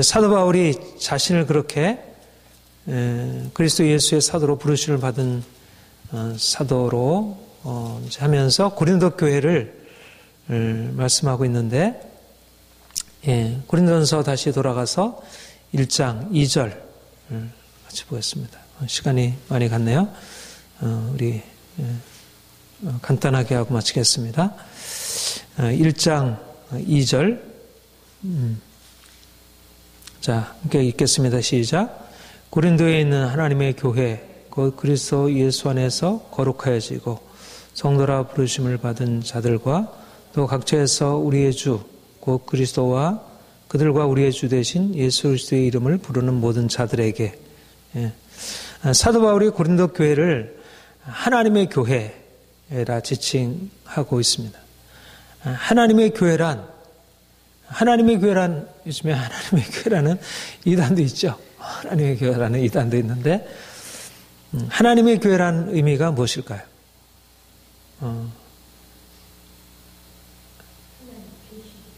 S1: 사도 바울이 자신을 그렇게 그리스도 예수의 사도로 부르심을 받은 사도로 하면서 고린도 교회를 말씀하고 있는데 고린도전서 다시 돌아가서 1장 2절 같이 보겠습니다. 시간이 많이 갔네요. 우리 간단하게 하고 마치겠습니다. 1장 2절 자, 함께 읽겠습니다. 시작. 고린도에 있는 하나님의 교회 곧 그리스도 예수 안에서 거룩하여지고 성도라 부르심을 받은 자들과 또 각처에서 우리의 주 곧 그리스도와 그들과 우리의 주 되신 예수 그리스도의 이름을 부르는 모든 자들에게 사도 바울이 고린도 교회를 하나님의 교회라 지칭하고 있습니다. 하나님의 교회란 요즘에 하나님의 교회라는 이단도 있죠. 하나님의 교회라는 이단도 있는데 하나님의 교회라는 의미가 무엇일까요?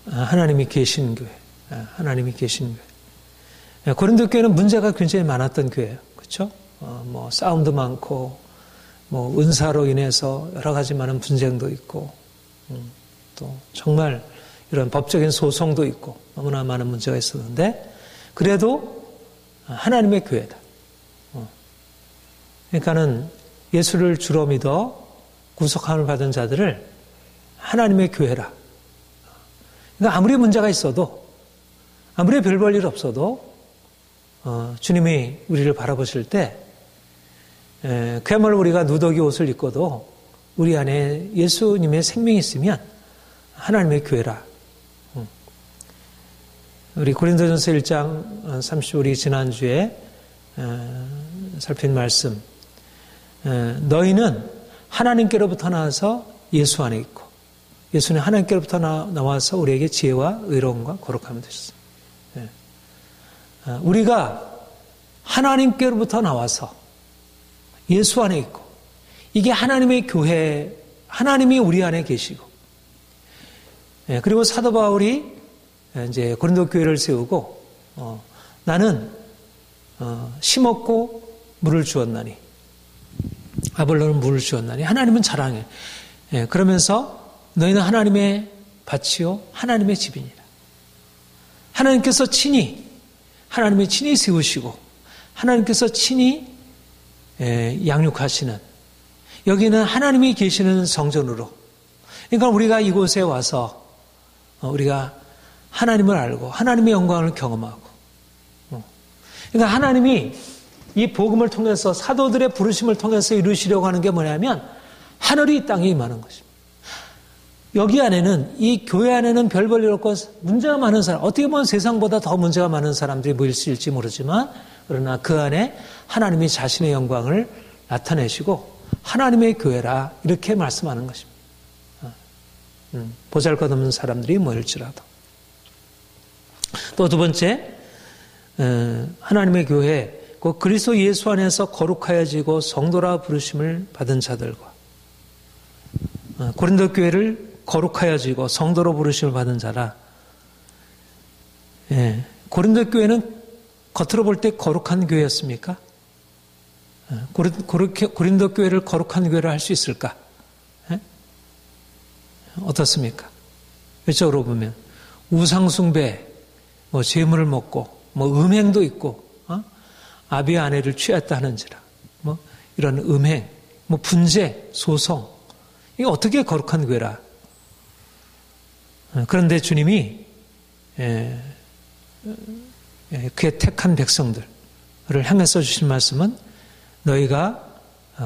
S1: 하나님이 계신 교회. 하나님이 계신 교회. 고린도 교회는 문제가 굉장히 많았던 교회예요. 그렇죠? 뭐 싸움도 많고 뭐 은사로 인해서 여러 가지 많은 분쟁도 있고 또 정말 이런 법적인 소송도 있고 너무나 많은 문제가 있었는데 그래도 하나님의 교회다. 그러니까는 예수를 주로 믿어 구속함을 받은 자들을 하나님의 교회라. 그러니까 아무리 문제가 있어도 아무리 별 볼 일 없어도 주님이 우리를 바라보실 때 그야말로 우리가 누더기 옷을 입고도 우리 안에 예수님의 생명이 있으면 하나님의 교회라. 우리 고린도전서 1장 35리 지난주에 살핀 말씀 너희는 하나님께로부터 나와서 예수 안에 있고 예수는 하나님께로부터 나와서 우리에게 지혜와 의로움과 거룩함을 주셨습니다. 우리가 하나님께로부터 나와서 예수 안에 있고 이게 하나님의 교회, 하나님이 우리 안에 계시고 그리고 사도 바울이 이제 고린도 교회를 세우고 나는 심었고 물을 주었나니 아볼로는 물을 주었나니 하나님은 자랑해. 그러면서 너희는 하나님의 밭이요 하나님의 집이니라. 하나님께서 하나님이 친히 세우시고 하나님께서 친히 양육하시는 여기는 하나님이 계시는 성전으로 그러니까 우리가 이곳에 와서 우리가 하나님을 알고 하나님의 영광을 경험하고 그러니까 하나님이 이 복음을 통해서 사도들의 부르심을 통해서 이루시려고 하는 게 뭐냐면 하늘이 땅에 임하는 것입니다. 여기 안에는 이 교회 안에는 별 볼 일 없고 문제가 많은 사람 어떻게 보면 세상보다 더 문제가 많은 사람들이 모일 수 있을지 모르지만 그러나 그 안에 하나님이 자신의 영광을 나타내시고 하나님의 교회라 이렇게 말씀하는 것입니다. 보잘것없는 사람들이 모일지라도 또 두 번째 하나님의 교회 그 그리스도 예수 안에서 거룩하여지고 성도라 부르심을 받은 자들과 고린도 교회를 거룩하여지고 성도로 부르심을 받은 자라. 고린도 교회는 겉으로 볼 때 거룩한 교회였습니까? 고린도 교회를 거룩한 교회로 할 수 있을까? 어떻습니까? 외적으로 보면 우상숭배, 뭐 재물을 먹고, 뭐 음행도 있고, 아비의 아내를 취했다 하는지라, 뭐 이런 음행, 뭐 분재, 소송, 이게 어떻게 거룩한 교회라? 그런데 주님이 그의 택한 백성들을 향해서 주신 말씀은 너희가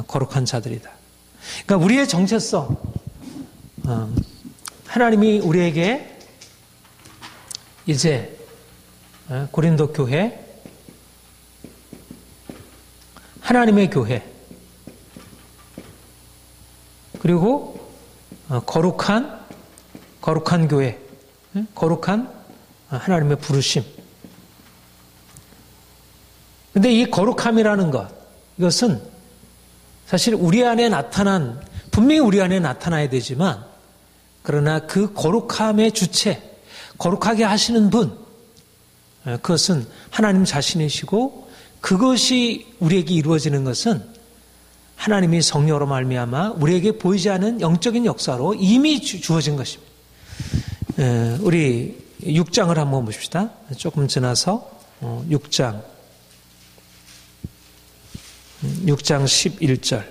S1: 거룩한 자들이다. 그러니까 우리의 정체성, 하나님이 우리에게 이제 고린도 교회, 하나님의 교회, 그리고 거룩한 교회, 거룩한 하나님의 부르심. 근데 이 거룩함이라는 것, 이것은 사실 우리 안에 분명히 우리 안에 나타나야 되지만, 그러나 그 거룩함의 주체, 거룩하게 하시는 분, 그것은 하나님 자신이시고, 그것이 우리에게 이루어지는 것은 하나님이 성령으로 말미암아 우리에게 보이지 않은 영적인 역사로 이미 주어진 것입니다. 우리 6장을 한번 보십시다. 조금 지나서 6장 11절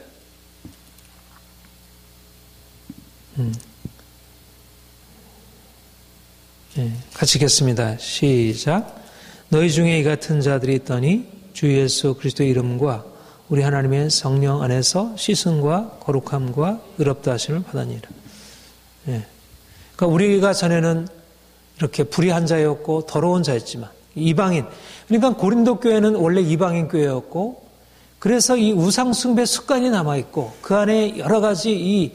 S1: 같이 읽겠습니다. 시작. 너희 중에 이 같은 자들이 있더니 주 예수 그리스도의 이름과 우리 하나님의 성령 안에서 씻음과 거룩함과 의롭다 하심을 받으니라. 그러니까 우리가 전에는 이렇게 불의한 자였고 더러운 자였지만 이방인, 그러니까 고린도 교회는 원래 이방인 교회였고 그래서 이 우상 숭배 습관이 남아 있고 그 안에 여러 가지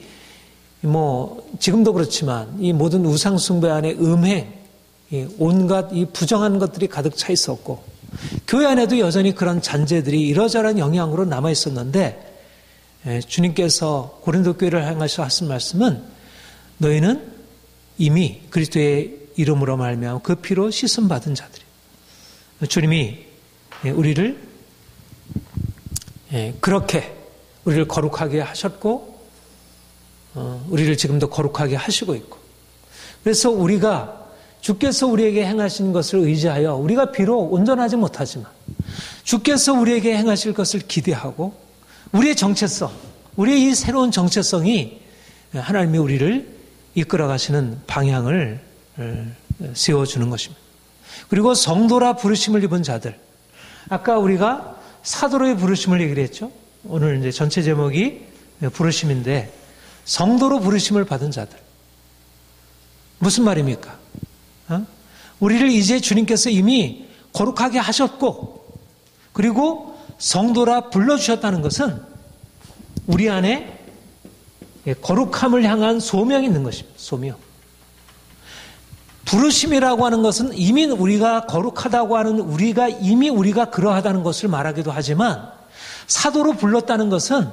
S1: 지금도 그렇지만 이 모든 우상 숭배 안에 음행, 온갖 이 부정한 것들이 가득 차 있었고 교회 안에도 여전히 그런 잔재들이 이러저러한 영향으로 남아 있었는데 주님께서 고린도 교회를 향하셔 하신 말씀은 너희는 이미 그리스도의 이름으로 말미암아 그 피로 씻음 받은 자들이. 주님이 우리를 그렇게 우리를 거룩하게 하셨고 우리를 지금도 거룩하게 하시고 있고, 그래서 우리가 주께서 우리에게 행하신 것을 의지하여 우리가 비록 온전하지 못하지만 주께서 우리에게 행하실 것을 기대하고 우리의 정체성, 우리의 이 새로운 정체성이 하나님이 우리를 이끌어 가시는 방향을 세워주는 것입니다. 그리고 성도라 부르심을 입은 자들, 아까 우리가 사도로의 부르심을 얘기를 했죠. 오늘 이제 전체 제목이 부르심인데, 성도로 부르심을 받은 자들. 무슨 말입니까? 우리를 이제 주님께서 이미 거룩하게 하셨고, 그리고 성도라 불러주셨다는 것은 우리 안에 거룩함을 향한 소명이 있는 것입니다. 소명. 부르심이라고 하는 것은 이미 우리가 거룩하다고 하는 이미 우리가 그러하다는 것을 말하기도 하지만, 사도로 불렀다는 것은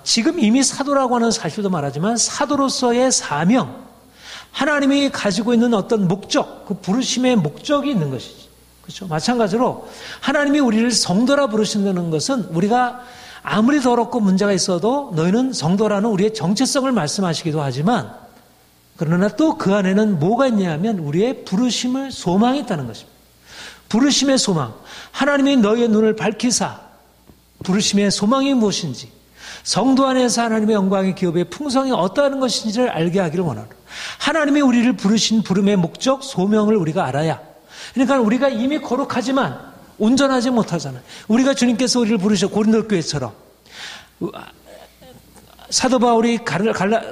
S1: 지금 이미 사도라고 하는 사실도 말하지만 사도로서의 사명, 하나님이 가지고 있는 어떤 목적, 그 부르심의 목적이 있는 것이지. 그렇죠? 마찬가지로 하나님이 우리를 성도라 부르신다는 것은 우리가 아무리 더럽고 문제가 있어도 너희는 성도라는 우리의 정체성을 말씀하시기도 하지만, 그러나 또 그 안에는 뭐가 있냐면 우리의 부르심을 소망이 있다는 것입니다. 부르심의 소망, 하나님이 너희의 눈을 밝히사 부르심의 소망이 무엇인지, 성도 안에서 하나님의 영광의 기업의 풍성이 어떠한 것인지를 알게 하기를 원하노라. 하나님이 우리를 부르신 부름의 목적, 소명을 우리가 알아야, 그러니까 우리가 이미 거룩하지만 온전하지 못하잖아요. 우리가 주님께서 우리를 부르셔 고린도 교회처럼, 사도 바울이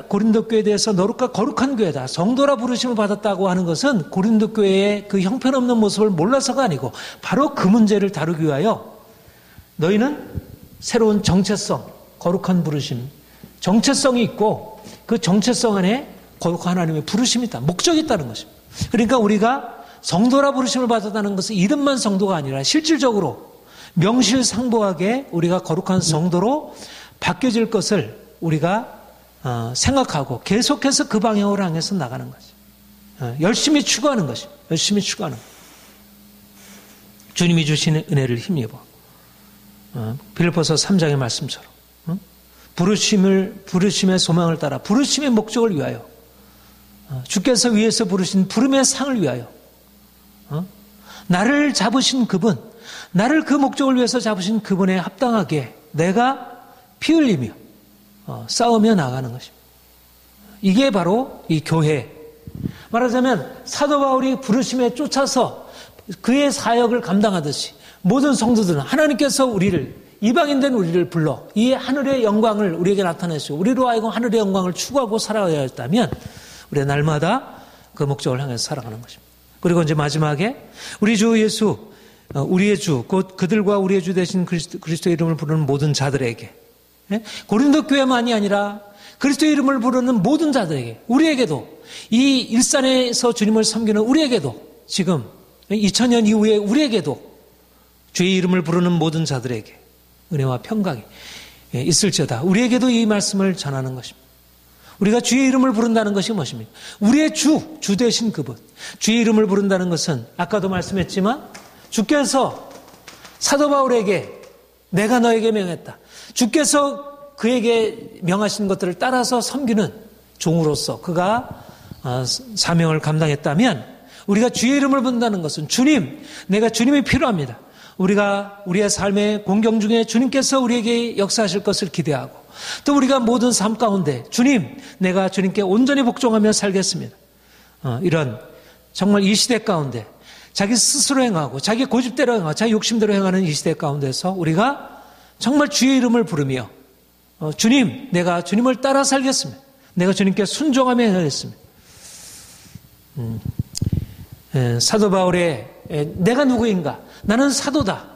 S1: 고린도 교회에 대해서 너희가 거룩한 교회다, 성도라 부르심을 받았다고 하는 것은 고린도 교회의 그 형편없는 모습을 몰라서가 아니고 바로 그 문제를 다루기 위하여 너희는 새로운 정체성, 거룩한 부르심, 정체성이 있고 그 정체성 안에 거룩한 하나님의 부르심이 있다, 목적이 있다는 것입니다. 그러니까 우리가 성도라 부르심을 받았다는 것은 이름만 성도가 아니라 실질적으로 명실상부하게 우리가 거룩한 성도로 바뀌어질 것을 우리가 생각하고 계속해서 그 방향으로 향해서 나가는 거죠. 열심히 추구하는 것입니다. 열심히 추구하는 것. 주님이 주시는 은혜를 힘입어 빌립보서 3장의 말씀처럼 부르심의 소망을 따라 부르심의 목적을 위하여, 주께서 위에서 부르신 부름의 상을 위하여, 나를 잡으신 그분, 나를 그 목적을 위해서 잡으신 그분에 합당하게 내가 피 흘리며 싸우며 나가는 것입니다. 이게 바로 이 교회. 말하자면 사도 바울이 부르심에 쫓아서 그의 사역을 감당하듯이 모든 성도들은 하나님께서 우리를, 이방인된 우리를 불러 이 하늘의 영광을 우리에게 나타내시고 우리로 하여금 하늘의 영광을 추구하고 살아야 했다면 우리가 날마다 그 목적을 향해서 살아가는 것입니다. 그리고 이제 마지막에 우리 주 예수, 우리의 주, 곧 그들과 우리의 주 되신 그리스도의 이름을 부르는 모든 자들에게, 고린도 교회만이 아니라 그리스도의 이름을 부르는 모든 자들에게, 우리에게도, 이 일산에서 주님을 섬기는 우리에게도, 지금 2000년 이후에 우리에게도 주의 이름을 부르는 모든 자들에게 은혜와 평강이 있을지어다. 우리에게도 이 말씀을 전하는 것입니다. 우리가 주의 이름을 부른다는 것이 무엇입니까? 우리의 주 되신 그분. 주의 이름을 부른다는 것은 아까도 말씀했지만 주께서 사도 바울에게 내가 너에게 명했다, 주께서 그에게 명하신 것들을 따라서 섬기는 종으로서 그가 사명을 감당했다면, 우리가 주의 이름을 부른다는 것은 주님, 내가 주님이 필요합니다. 우리가 우리의 삶의 공경 중에 주님께서 우리에게 역사하실 것을 기대하고, 또 우리가 모든 삶 가운데 주님, 내가 주님께 온전히 복종하며 살겠습니다. 이런 정말 이 시대 가운데 자기 스스로 행하고 자기 고집대로 행하고 자기 욕심대로 행하는 이 시대 가운데서 우리가 정말 주의 이름을 부르며 주님, 내가 주님을 따라 살겠습니다. 내가 주님께 순종하며 행하겠습니다. 사도 바울의 내가 누구인가? 나는 사도다.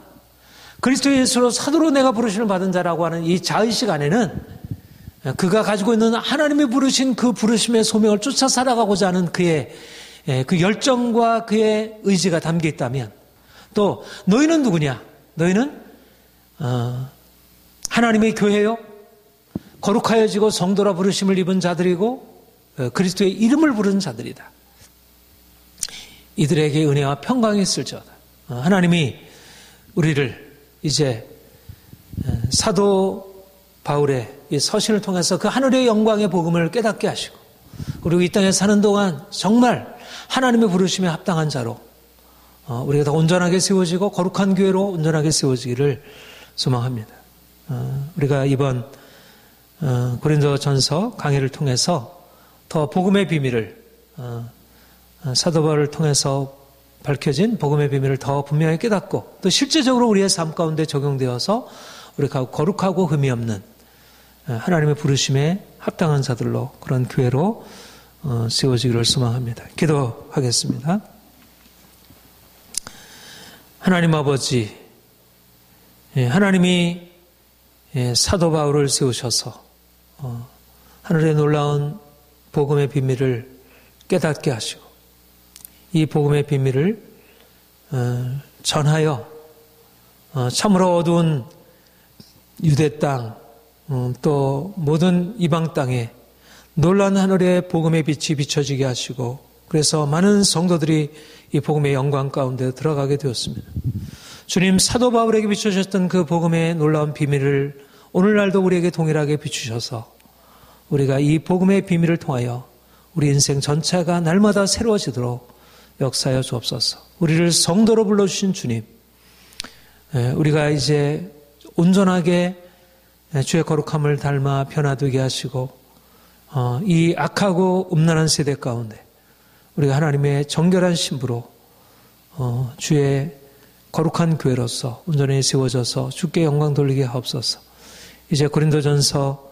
S1: 그리스도 예수로 사도로 내가 부르심을 받은 자라고 하는 이 자의식 안에는 그가 가지고 있는 하나님이 부르신 그 부르심의 소명을 쫓아 살아가고자 하는 그의 그 열정과 그의 의지가 담겨 있다면, 또 너희는 누구냐? 너희는 하나님의 교회요, 거룩하여지고 성도라 부르심을 입은 자들이고 그리스도의 이름을 부르는 자들이다. 이들에게 은혜와 평강이 있을지어다. 하나님이 우리를 이제 사도 바울의 이 서신을 통해서 그 하늘의 영광의 복음을 깨닫게 하시고, 그리고 이 땅에 사는 동안 정말 하나님의 부르심에 합당한 자로 우리가 더 온전하게 세워지고 거룩한 교회로 온전하게 세워지기를 소망합니다. 우리가 이번 고린도전서 강의를 통해서 더 복음의 비밀을, 사도 바울을 통해서 밝혀진 복음의 비밀을 더 분명히 깨닫고 또 실제적으로 우리의 삶 가운데 적용되어서 우리가 거룩하고 흠이 없는 하나님의 부르심에 합당한 자들로, 그런 교회로 세워지기를 소망합니다. 기도하겠습니다. 하나님 아버지, 하나님이 사도 바울을 세우셔서 하늘의 놀라운 복음의 비밀을 깨닫게 하시고 이 복음의 비밀을 전하여 참으로 어두운 유대 땅, 또 모든 이방 땅에 놀라운 하늘의 복음의 빛이 비춰지게 하시고, 그래서 많은 성도들이 이 복음의 영광 가운데 들어가게 되었습니다. 주님, 사도 바울에게 비추셨던 그 복음의 놀라운 비밀을 오늘날도 우리에게 동일하게 비추셔서 우리가 이 복음의 비밀을 통하여 우리 인생 전체가 날마다 새로워지도록 역사하여 주옵소서. 우리를 성도로 불러주신 주님, 우리가 이제 온전하게 주의 거룩함을 닮아 변화되게 하시고 이 악하고 음란한 세대 가운데 우리가 하나님의 정결한 신부로 주의 거룩한 교회로서 온전히 세워져서 주께 영광 돌리게 하옵소서. 이제 고린도전서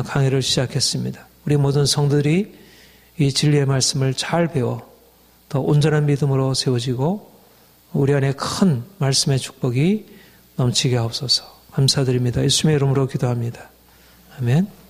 S1: 강의를 시작했습니다. 우리 모든 성도들이 이 진리의 말씀을 잘 배워 더 온전한 믿음으로 세워지고 우리 안에 큰 말씀의 축복이 넘치게 하옵소서. 감사드립니다. 예수님의 이름으로 기도합니다. 아멘.